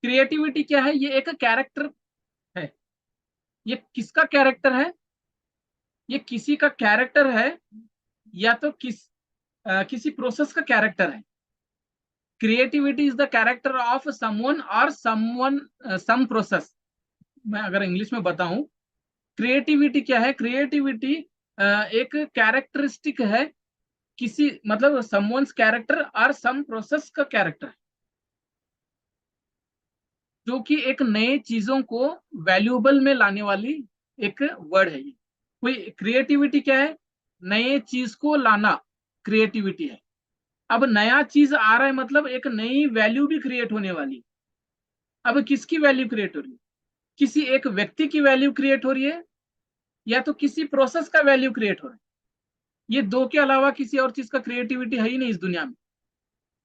क्रिएटिविटी क्या है? ये एक कैरेक्टर है। ये किसका कैरेक्टर है? ये किसी का कैरेक्टर है, या तो किसी प्रोसेस का कैरेक्टर है। Creativity is the character of someone और सम प्रोसेस। मैं अगर इंग्लिश में बताऊं, क्रिएटिविटी क्या है? क्रिएटिविटी एक कैरेक्टरिस्टिक है, किसी मतलब समवन्स कैरेक्टर और सम प्रोसेस का कैरेक्टर है, जो कि एक नए चीजों को वैल्यूएबल में लाने वाली एक वर्ड है। ये कोई क्रिएटिविटी क्या है? नए चीज को लाना क्रिएटिविटी है। अब नया चीज आ रहा है मतलब एक नई वैल्यू भी क्रिएट होने वाली। अब किसकी वैल्यू क्रिएट हो रही है? किसी एक व्यक्ति की वैल्यू क्रिएट हो रही है, या तो किसी प्रोसेस का वैल्यू क्रिएट हो रहा है। ये दो के अलावा किसी और चीज का क्रिएटिविटी है ही नहीं इस दुनिया में।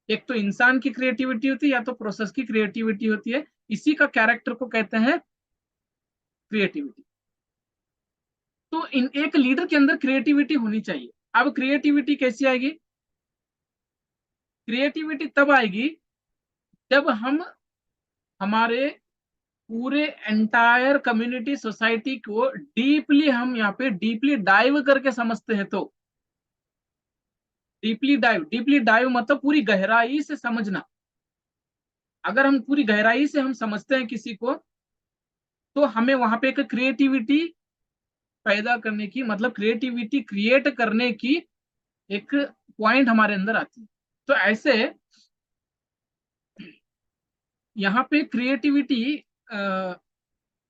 एक तो इंसान की क्रिएटिविटी होती है, या तो प्रोसेस की क्रिएटिविटी होती है। इसी का कैरेक्टर को कहते हैं क्रिएटिविटी। तो इन एक लीडर के अंदर क्रिएटिविटी होनी चाहिए। अब क्रिएटिविटी कैसी आएगी? क्रिएटिविटी तब आएगी जब हम हमारे पूरे एंटायर कम्युनिटी सोसाइटी को डीपली हम यहाँ पे डीपली डाइव करके समझते हैं, तो डीपली डाइव मतलब पूरी गहराई से समझना। अगर हम पूरी गहराई से हम समझते हैं किसी को, तो हमें वहां पे एक क्रिएटिविटी पैदा करने की, मतलब क्रिएटिविटी क्रिएट करने की एक पॉइंट हमारे अंदर आती है। तो ऐसे यहाँ पे क्रिएटिविटी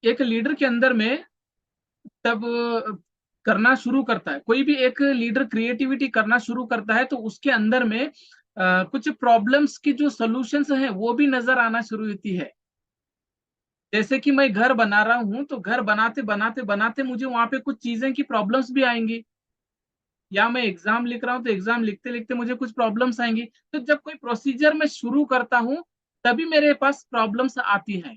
एक लीडर के अंदर में तब करना शुरू करता है। कोई भी एक लीडर क्रिएटिविटी करना शुरू करता है तो उसके अंदर में कुछ प्रॉब्लम्स की जो सॉल्यूशंस हैं वो भी नजर आना शुरू होती है। जैसे कि मैं घर बना रहा हूं, तो घर बनाते बनाते बनाते मुझे वहां पे कुछ चीजें की प्रॉब्लम्स भी आएंगी, या मैं एग्जाम लिख रहा हूँ तो एग्जाम लिखते लिखते मुझे कुछ प्रॉब्लम्स आएंगी। तो जब कोई प्रोसीजर मैं शुरू करता हूँ तभी मेरे पास प्रॉब्लम्स आती हैं।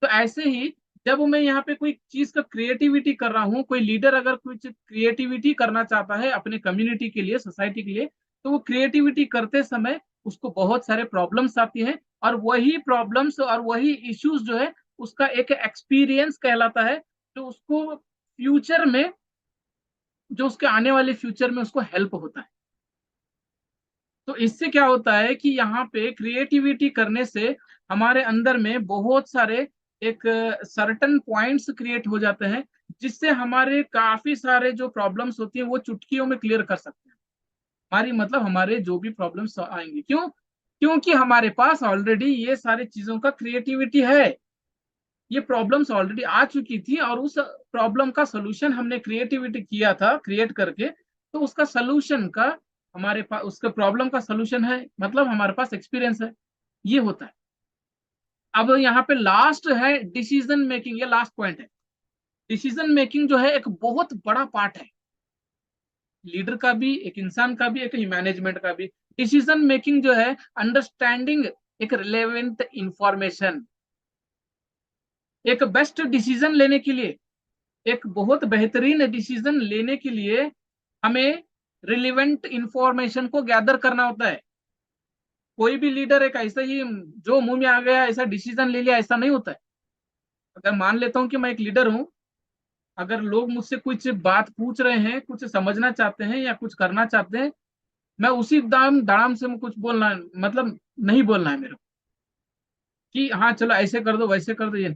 तो ऐसे ही जब मैं यहाँ पे कोई चीज का क्रिएटिविटी कर रहा हूँ, कोई लीडर अगर कुछ क्रिएटिविटी करना चाहता है अपने कम्युनिटी के लिए, सोसाइटी के लिए, तो वो क्रिएटिविटी करते समय उसको बहुत सारे प्रॉब्लम्स आती हैं, और वही प्रॉब्लम्स और वही इश्यूज जो है उसका एक एक्सपीरियंस कहलाता है, जो उसको फ्यूचर में, जो उसके आने वाले फ्यूचर में उसको हेल्प होता है। तो इससे क्या होता है कि यहाँ पे क्रिएटिविटी करने से हमारे अंदर में बहुत सारे एक सर्टन पॉइंट्स क्रिएट हो जाते हैं, जिससे हमारे काफी सारे जो प्रॉब्लम्स होती हैं वो चुटकियों में क्लियर कर सकते हैं। हमारी मतलब हमारे जो भी प्रॉब्लम्स आएंगे, क्यों? क्योंकि हमारे पास ऑलरेडी ये सारी चीजों का क्रिएटिविटी है। ये प्रॉब्लम्स ऑलरेडी आ चुकी थी और उस प्रॉब्लम का सोल्यूशन हमने क्रिएटिविटी किया था क्रिएट करके, तो उसका सोल्यूशन का हमारे पास, उसका प्रॉब्लम का सोल्यूशन है, मतलब हमारे पास एक्सपीरियंस है। ये होता है। अब यहाँ पे लास्ट है डिसीजन मेकिंग, ये लास्ट पॉइंट है। डिसीजन मेकिंग जो है एक बहुत बड़ा पार्ट है, लीडर का भी, एक इंसान का भी, एक मैनेजमेंट का भी। डिसीजन मेकिंग जो है अंडरस्टैंडिंग एक रिलेवेंट इंफॉर्मेशन, एक बेस्ट डिसीजन लेने के लिए, एक बहुत बेहतरीन डिसीजन लेने के लिए हमें रिलेवेंट इंफॉर्मेशन को गैदर करना होता है। कोई भी लीडर एक ऐसा ही जो मुंह में आ गया ऐसा डिसीजन ले लिया, ऐसा नहीं होता है। अगर मान लेता हूं कि मैं एक लीडर हूं, अगर लोग मुझसे कुछ बात पूछ रहे हैं, कुछ समझना चाहते हैं या कुछ करना चाहते हैं, मैं उसी दाम दाम से कुछ बोलना, मतलब नहीं बोलना है मेरे को कि हाँ चलो ऐसे कर दो वैसे कर दो। ये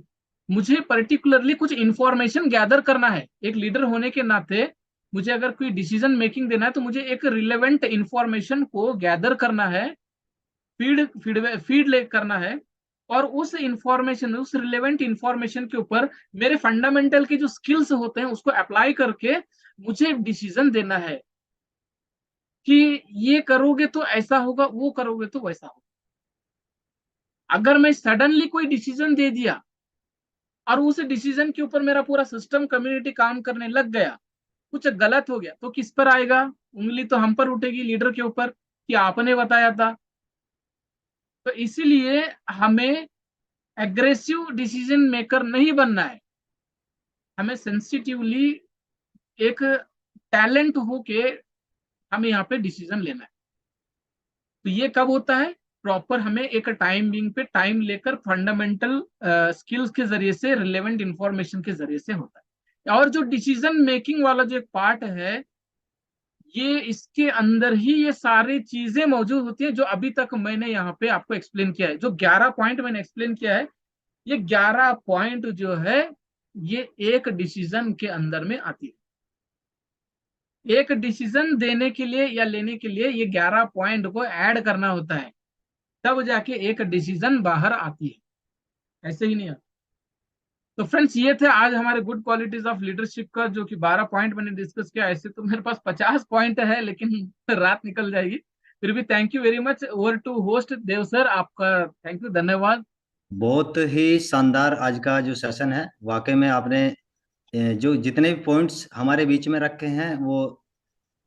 मुझे पर्टिकुलरली कुछ इंफॉर्मेशन गैदर करना है। एक लीडर होने के नाते मुझे अगर कोई डिसीजन मेकिंग देना है तो मुझे एक रिलेवेंट इंफॉर्मेशन को गैदर करना है, फीड ले करना है, और उस इंफॉर्मेशन, उस रिलेवेंट इंफॉर्मेशन के ऊपर मेरे फंडामेंटल के जो स्किल्स होते हैं उसको अप्लाई करके मुझे डिसीजन देना है कि ये करोगे तो ऐसा होगा, वो करोगे तो वैसा होगा। अगर मैं सडनली कोई डिसीजन दे दिया और उस डिसीजन के ऊपर मेरा पूरा सिस्टम कम्युनिटी काम करने लग गया, कुछ गलत हो गया, तो किस पर आएगा? उंगली तो हम पर उठेगी, लीडर के ऊपर, कि आपने बताया था। तो इसीलिए हमें एग्रेसिव डिसीजन मेकर नहीं बनना है, हमें सेंसिटिवली एक टैलेंट होके हमें यहाँ पे डिसीजन लेना है। तो ये कब होता है? प्रॉपर हमें एक टाइम बिंग पे टाइम लेकर फंडामेंटल स्किल्स के जरिए से, रिलेवेंट इंफॉर्मेशन के जरिए से होता है। और जो डिसीजन मेकिंग वाला जो एक पार्ट है, ये इसके अंदर ही ये सारी चीजें मौजूद होती है जो अभी तक मैंने यहाँ पे आपको एक्सप्लेन किया है। जो 11 पॉइंट मैंने एक्सप्लेन किया है, ये 11 पॉइंट जो है ये एक डिसीजन के अंदर में आती है। एक डिसीजन देने के लिए या लेने के लिए ये 11 पॉइंट को ऐड करना होता है, तब जाके एक डिसीजन बाहर आती है, ऐसे ही नहीं आता। तो फ्रेंड्स, ये थे आज हमारे गुड क्वालिटीज ऑफ लीडरशिप का, जो कि 12 पॉइंट मैंने डिस्कस किया। ऐसे तो मेरे पास 50 पॉइंट है, लेकिन रात निकल जाएगी। फिर भी thank you very much. Over to host Dev sir, आपका थैंक यू, धन्यवाद। बहुत ही शानदार आज का जो सेशन है, वाकई में आपने जो जितने भी पॉइंट्स हमारे बीच में रखे हैं, वो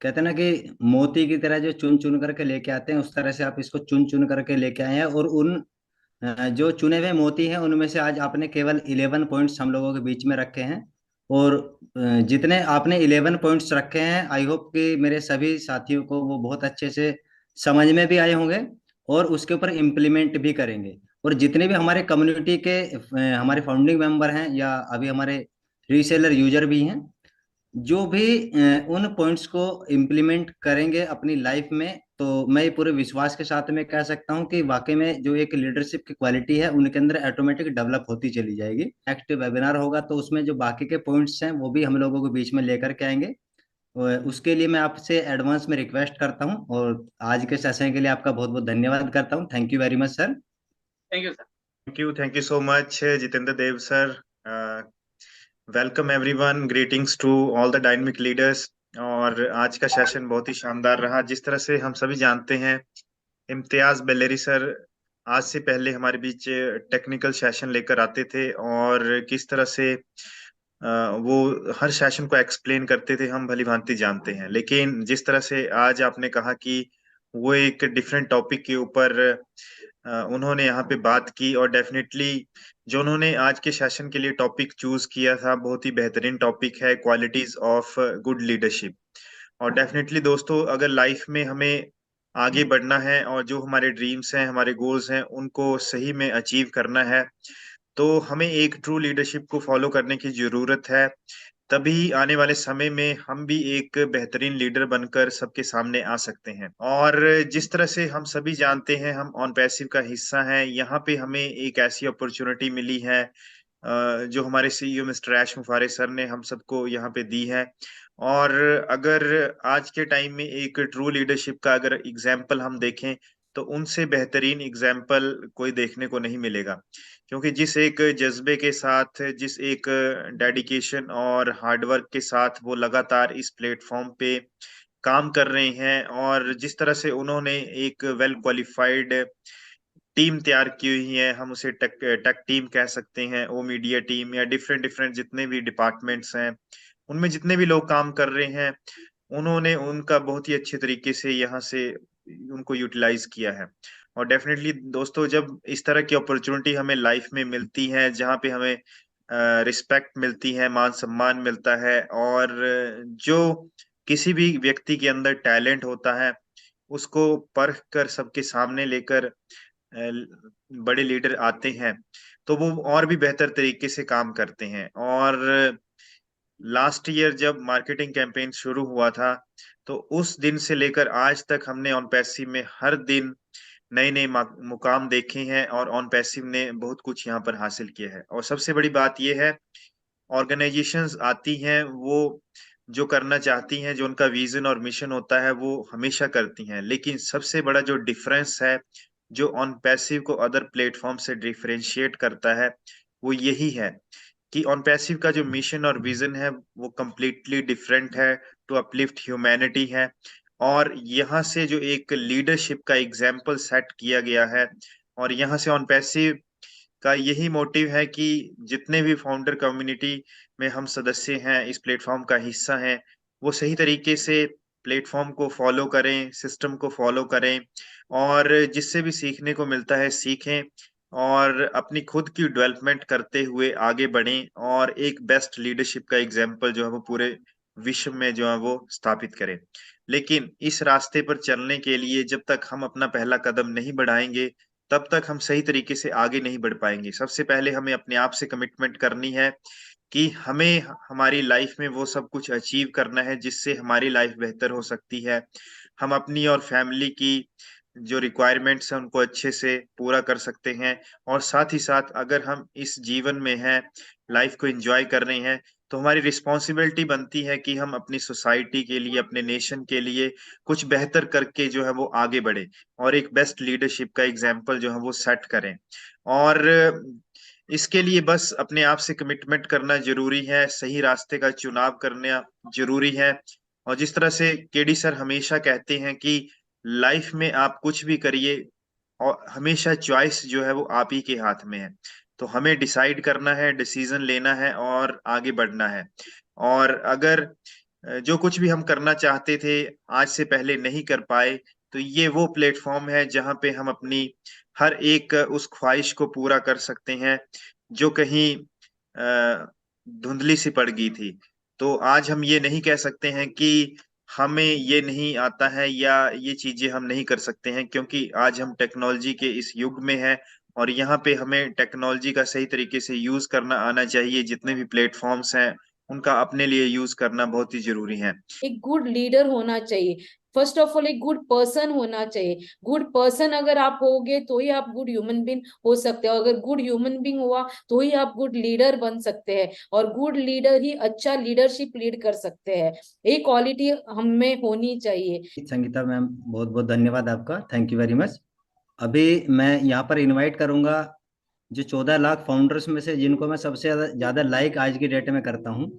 कहते हैं ना कि मोती की तरह जो चुन चुन करके लेके आते हैं, उस तरह से आप इसको चुन चुन करके लेके आए हैं। और उन जो चुने हुए मोती हैं उनमें से आज आपने केवल 11 पॉइंट्स हम लोगों के बीच में रखे हैं। और जितने आपने 11 पॉइंट्स रखे हैं, आई होप कि मेरे सभी साथियों को वो बहुत अच्छे से समझ में भी आए होंगे और उसके ऊपर इम्प्लीमेंट भी करेंगे। और जितने भी हमारे कम्युनिटी के हमारे फाउंडिंग मेंबर हैं या अभी हमारे रीसेलर यूजर भी हैं, जो भी उन पॉइंट्स को इम्प्लीमेंट करेंगे अपनी लाइफ में, तो मैं ये पूरे विश्वास के साथ में कह सकता हूँ कि वाकई में जो एक लीडरशिप की क्वालिटी है उनके अंदर ऑटोमेटिक डेवलप होती चली जाएगी। नेक्स्ट वेबिनार होगा तो उसमें जो बाकी के पॉइंट्स हैं वो भी हम लोगों के बीच में लेकर के आएंगे। और उसके लिए मैं आपसे एडवांस में रिक्वेस्ट करता हूँ, और आज के सेशन के लिए आपका बहुत बहुत धन्यवाद करता हूँ। Thank you very much sir. Thank you sir. Thank you so much, Jitendra Dev sir. Welcome everyone. Greetings to all the dynamic leaders. और आज का सेशन बहुत ही शानदार रहा। जिस तरह से हम सभी जानते हैं, इम्तियाज बेलेरी सर आज से पहले हमारे बीच टेक्निकल सेशन लेकर आते थे, और किस तरह से वो हर सेशन को एक्सप्लेन करते थे हम भली भांति जानते हैं। लेकिन जिस तरह से आज आपने कहा कि वो एक डिफरेंट टॉपिक के ऊपर उन्होंने यहाँ पे बात की, और डेफिनेटली जो उन्होंने आज के सेशन के लिए टॉपिक चूज किया था बहुत ही बेहतरीन टॉपिक है, क्वालिटीज ऑफ गुड लीडरशिप। और डेफिनेटली दोस्तों, अगर लाइफ में हमें आगे बढ़ना है और जो हमारे ड्रीम्स हैं, हमारे गोल्स हैं, उनको सही में अचीव करना है, तो हमें एक ट्रू लीडरशिप को फॉलो करने की जरूरत है। तभी आने वाले समय में हम भी एक बेहतरीन लीडर बनकर सबके सामने आ सकते हैं। और जिस तरह से हम सभी जानते हैं, हम ऑन पैसिव का हिस्सा हैं। यहाँ पे हमें एक ऐसी अपॉर्चुनिटी मिली है जो हमारे सीईओ मिस्टर ऐश मुफारे सर ने हम सबको यहाँ पे दी है। और अगर आज के टाइम में एक ट्रू लीडरशिप का अगर एग्जाम्पल हम देखें, तो उनसे बेहतरीन एग्जाम्पल कोई देखने को नहीं मिलेगा। क्योंकि जिस एक जज्बे के साथ, जिस एक डेडिकेशन और हार्डवर्क के साथ वो लगातार इस प्लेटफॉर्म पे काम कर रहे हैं, और जिस तरह से उन्होंने एक वेल क्वालिफाइड टीम तैयार की हुई है, हम उसे टेक टीम कह सकते हैं, वो मीडिया टीम या डिफरेंट डिफरेंट जितने भी डिपार्टमेंट्स हैं, उनमें जितने भी लोग काम कर रहे हैं, उन्होंने उनका बहुत ही अच्छे तरीके से यहाँ से उनको यूटिलाइज किया है। और डेफिनेटली दोस्तों, जब इस तरह की अपॉर्चुनिटी हमें लाइफ में मिलती है, जहाँ पे हमें रिस्पेक्ट मिलती है, मान सम्मान मिलता है, और जो किसी भी व्यक्ति के अंदर टैलेंट होता है उसको परख कर सबके सामने लेकर बड़े लीडर आते हैं, तो वो और भी बेहतर तरीके से काम करते हैं। और लास्ट ईयर जब मार्केटिंग कैंपेन शुरू हुआ था, तो उस दिन से लेकर आज तक हमने ऑन पैसिव में हर दिन नए नए मुकाम देखे हैं, और ऑन पैसिव ने बहुत कुछ यहाँ पर हासिल किया है। और सबसे बड़ी बात यह है, ऑर्गेनाइजेशंस आती हैं, वो जो करना चाहती हैं, जो उनका विजन और मिशन होता है, वो हमेशा करती हैं। लेकिन सबसे बड़ा जो डिफरेंस है, जो ऑन पैसिव को अदर प्लेटफॉर्म से डिफरेंशिएट करता है, वो यही है कि ऑन पैसिव का जो मिशन और विजन है वो कम्प्लीटली डिफरेंट है, टू अपलिफ्ट ह्यूमैनिटी है। और यहाँ से जो एक लीडरशिप का एग्जाम्पल सेट किया गया है, और यहाँ से ऑन पैसिव का यही मोटिव है कि जितने भी फाउंडर कम्युनिटी में हम सदस्य हैं, इस प्लेटफॉर्म का हिस्सा हैं, वो सही तरीके से प्लेटफॉर्म को फॉलो करें, सिस्टम को फॉलो करें, और जिससे भी सीखने को मिलता है सीखें, और अपनी खुद की डेवलपमेंट करते हुए आगे बढ़ें, और एक बेस्ट लीडरशिप का एग्जाम्पल जो है वो पूरे विश्व में जो है वो स्थापित करें। लेकिन इस रास्ते पर चलने के लिए जब तक हम अपना पहला कदम नहीं बढ़ाएंगे, तब तक हम सही तरीके से आगे नहीं बढ़ पाएंगे। सबसे पहले हमें अपने आप से कमिटमेंट करनी है कि हमें हमारी लाइफ में वो सब कुछ अचीव करना है जिससे हमारी लाइफ बेहतर हो सकती है। हम अपनी और फैमिली की जो रिक्वायरमेंट्स हैं उनको अच्छे से पूरा कर सकते हैं, और साथ ही साथ अगर हम इस जीवन में हैं, लाइफ को एंजॉय कर रहे हैं, तो हमारी रिस्पॉन्सिबिलिटी बनती है कि हम अपनी सोसाइटी के लिए, अपने नेशन के लिए कुछ बेहतर करके जो है वो आगे बढ़े, और एक बेस्ट लीडरशिप का एग्जाम्पल जो है वो सेट करें। और इसके लिए बस अपने आप से कमिटमेंट करना जरूरी है, सही रास्ते का चुनाव करना जरूरी है। और जिस तरह से केडी सर हमेशा कहते हैं कि लाइफ में आप कुछ भी करिए, और हमेशा चॉइस जो है वो आप ही के हाथ में है। तो हमें डिसाइड करना है, डिसीजन लेना है, और आगे बढ़ना है। और अगर जो कुछ भी हम करना चाहते थे, आज से पहले नहीं कर पाए, तो ये वो प्लेटफॉर्म है जहाँ पे हम अपनी हर एक उस ख्वाहिश को पूरा कर सकते हैं जो कहीं धुंधली सी पड़ गई थी। तो आज हम ये नहीं कह सकते हैं कि हमें ये नहीं आता है या ये चीजें हम नहीं कर सकते हैं, क्योंकि आज हम टेक्नोलॉजी के इस युग में हैं, और यहाँ पे हमें टेक्नोलॉजी का सही तरीके से यूज करना आना चाहिए। जितने भी प्लेटफॉर्म्स हैं उनका अपने लिए यूज करना बहुत ही जरूरी है। एक गुड लीडर होना चाहिए। फर्स्ट ऑफ ऑल एक गुड पर्सन होना चाहिए। गुड पर्सन अगर आप होगे तो ही आप गुड ह्यूमन बीइंग हो सकते हो। अगर गुड ह्यूमन बीइंग हुआ तो ही आप गुड लीडर बन सकते हैं, और गुड लीडर ही अच्छा लीडरशिप लीड कर सकते हैं। ये क्वालिटी हम में होनी चाहिए। संगीता मैम, बहुत बहुत धन्यवाद आपका, थैंक यू वेरी मच। अभी मैं यहाँ पर इनवाइट करूंगा जो 14 लाख फाउंडर्स में से जिनको मैं सबसे ज्यादा ज्यादा लाइक आज की डेट में करता हूँ,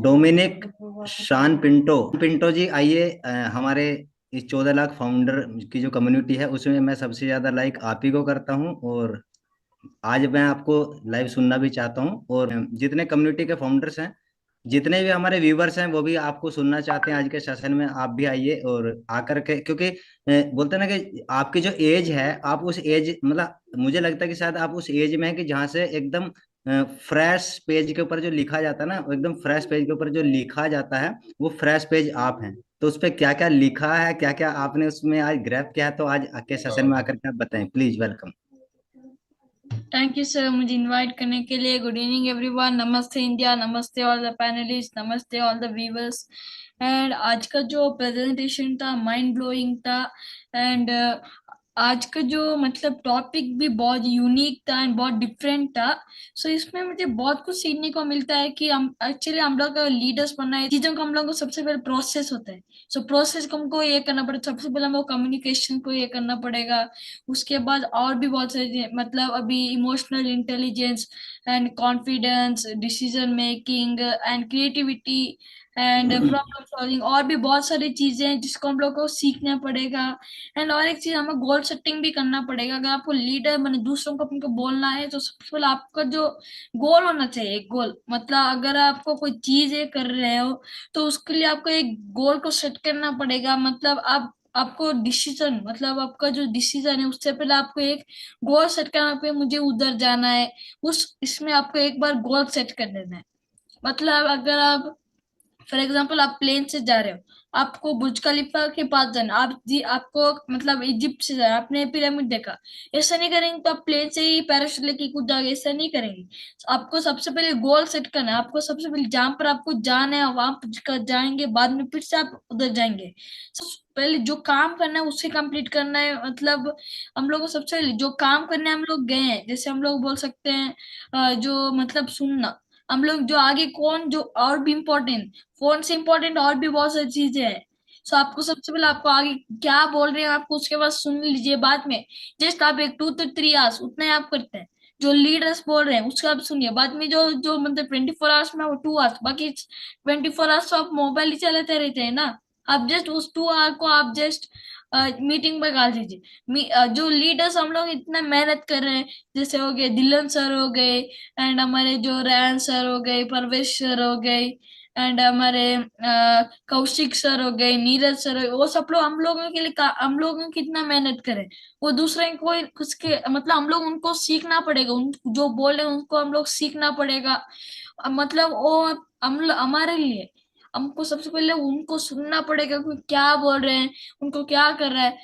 डोमिनिक शान पिंटो। पिंटो जी आइए, हमारे इस 14 लाख फाउंडर की जो कम्युनिटी है उसमें मैं सबसे ज्यादा लाइक आप ही को करता हूँ, और आज मैं आपको लाइव सुनना भी चाहता हूँ। और जितने कम्युनिटी के फाउंडर्स हैं, जितने भी हमारे व्यूवर्स हैं, वो भी आपको सुनना चाहते हैं आज के सेशन में। आप भी आइए और आकर के, क्योंकि बोलते हैं ना कि आपकी जो एज है, आप उस एज, मतलब मुझे लगता है कि शायद आप उस एज में हैं कि जहाँ से एकदम फ्रेश पेज के ऊपर जो लिखा जाता है ना, वो एकदम फ्रेश पेज के ऊपर जो लिखा जाता है वो फ्रेश पेज आप हैं। तो उस पर क्या क्या लिखा है, क्या क्या आपने उसमें आज ग्रैब किया है, तो आज के सेशन में आकर के आप बताएं please. Welcome. Thank you sir, मुझे इनवाइट करने के लिए। गुड इवनिंग एवरीवन, नमस्ते इंडिया, नमस्ते ऑल द पैनलिस्ट, नमस्ते ऑल द व्यूवर्स। एंड आज का जो प्रेजेंटेशन था माइंड ब्लोइंग था। एंड आज का जो मतलब टॉपिक भी बहुत यूनिक था एंड बहुत डिफरेंट था। सो इसमें मुझे बहुत कुछ सीखने को मिलता है कि हम एक्चुअली हम लोग लीडर्स बनना है, चीजों का हम लोग को सबसे पहले प्रोसेस होता है। सो प्रोसेस को हमको ये करना पड़ेगा। सबसे पहले हमको कम्युनिकेशन को ये करना पड़ेगा। उसके बाद और भी बहुत सारी मतलब अभी emotional intelligence and confidence, decision making and creativity and problem solving, और भी बहुत सारी चीजें हैं जिसको हम लोग को सीखना पड़ेगा। एंड और एक चीज, हमें गोल सेटिंग भी करना पड़ेगा। अगर आपको लीडर बने, दूसरों को अपने को बोलना है, तो सबसे पहले आपका जो गोल होना चाहिए, एक गोल, मतलब अगर आपको कोई चीज कर रहे हो तो उसके लिए आपको एक गोल को सेट करना पड़ेगा। मतलब आपको डिसीजन, मतलब आपका जो डिसीजन है उससे पहले आपको एक गोल सेट करना पे मुझे उधर जाना है, उस इसमें आपको एक बार गोल सेट कर देना है। मतलब अगर आप फॉर एग्जाम्पल आप प्लेन से जा रहे हो, आपको बुर्ज खलीफा के पास जाना, आपको मतलब इजिप्ट से जाना, आपने पिरामिड देखा, ऐसा नहीं करेंगे तो आप प्लेन से ही पैराशूट लेके कूद जाओगे, ऐसा नहीं करेंगे। आपको सबसे पहले गोल सेट करना है। आपको सबसे पहले जहां पर आपको जाना है वहां जाएंगे, बाद में फिर से आप उधर जाएंगे। पहले जो काम करना है उससे कंप्लीट करना है। मतलब हम लोग को सबसे पहले जो काम करने हम लोग गए हैं, जैसे हम लोग बोल सकते हैं जो मतलब सुनना, हम लोग जो आगे कौन जो और भी इम्पोर्टेंट, फोन से इम्पोर्टेंट और भी बहुत सारी चीजें हैं। सो आपको सबसे पहले आपको आगे क्या बोल रहे हैं आपको उसके बाद सुन लीजिए। बाद में जस्ट आप एक 2 to 3 आवर्स उतना ही आप करते हैं, जो लीडर्स बोल रहे हैं उसका आप सुनिए। बाद में जो जो मतलब 24 आवर्स में वो 2 आवर्स, बाकी 24 आवर्स तो आप मोबाइल ही चलाते रहते हैं ना। आप जस्ट उस 2 आवर को आप जस्ट मीटिंग में डाल दीजिए। जो लीडर्स हम लोग इतना मेहनत कर रहे हैं, जैसे हो गए दिलन सर हो गए, एंड हमारे जो रैन सर हो गए, परवेश सर हो गए, एंड हमारे कौशिक सर हो गए, नीरज सर हो गए, वो सब लोग हम लोगों के लिए हम लोगों कितना मेहनत करें। वो दूसरे को कुछ के मतलब हम लोग उनको सीखना पड़ेगा, उन जो बोल रहे हैं उनको हम लोग सीखना पड़ेगा। मतलब वो हमारे लिए हमको सबसे पहले उनको सुनना पड़ेगा कि क्या बोल रहे हैं, उनको क्या कर रहा है।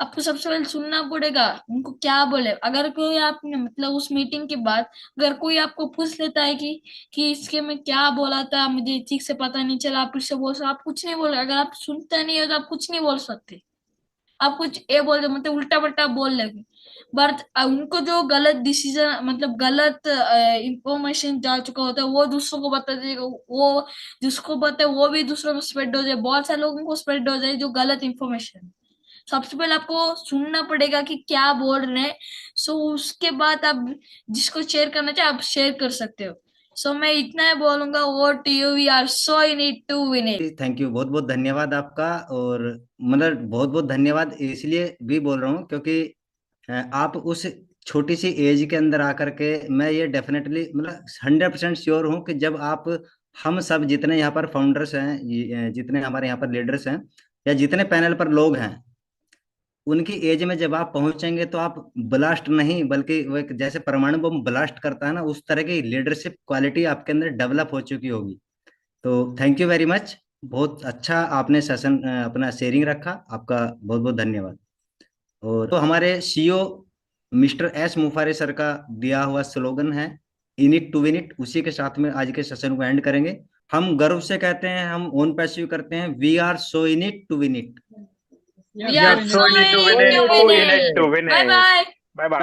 आपको सबसे पहले सुनना पड़ेगा उनको क्या बोले। अगर कोई आपने मतलब उस मीटिंग के बाद अगर कोई आपको पूछ लेता है कि इसके में क्या बोला था, मुझे ठीक से पता नहीं चला, आप फिर से बोल सकते, आप कुछ नहीं बोल। अगर आप सुनते नहीं हो तो आप कुछ नहीं बोल सकते। आप कुछ ये बोल दो, मतलब उल्टा पल्टा बोल लगे। बट उनको जो गलत डिसीजन, मतलब गलत इंफॉर्मेशन डाल चुका होता है, वो दूसरों को बता देगा। वो जिसको पता है वो भी दूसरों को स्प्रेड हो जाए, बहुत सारे लोगों को स्प्रेड हो जाए जो गलत इंफॉर्मेशन। सबसे पहले आपको सुनना पड़ेगा कि क्या बोल रहे हैं। सो उसके बाद आप जिसको शेयर करना चाहे आप शेयर कर सकते हो। सो मैं इतना ही बोलूंगा, over to you, we are so in it to win it. Thank you, बहुत बहुत धन्यवाद आपका। और मतलब बहुत बहुत धन्यवाद इसलिए भी बोल रहा हूँ क्योंकि आप उस छोटी सी एज के अंदर आकर के, मैं ये डेफिनेटली मतलब 100% श्योर हूँ कि जब आप, हम सब जितने यहाँ पर फाउंडर्स हैं, जितने हमारे यहाँ पर लीडर्स हैं, या जितने पैनल पर लोग हैं, उनकी एज में जब आप पहुंचेंगे तो आप ब्लास्ट नहीं, बल्कि वो एक जैसे परमाणु बम ब्लास्ट करता है ना, उस तरह की लीडरशिप क्वालिटी आपके अंदर डेवलप हो चुकी होगी। तो थैंक यू वेरी मच, बहुत अच्छा आपने सेशन अपना शेयरिंग रखा, आपका बहुत बहुत धन्यवाद। और तो हमारे CEO mister S Mufare sir का दिया हुआ स्लोगन है in it to win it, उसी के साथ में आज के सेशन को एंड करेंगे। हम गर्व से कहते हैं, हम ओन पैसिव करते हैं, we are so in it to win it. We are so in it to win it. Bye bye. Bye bye.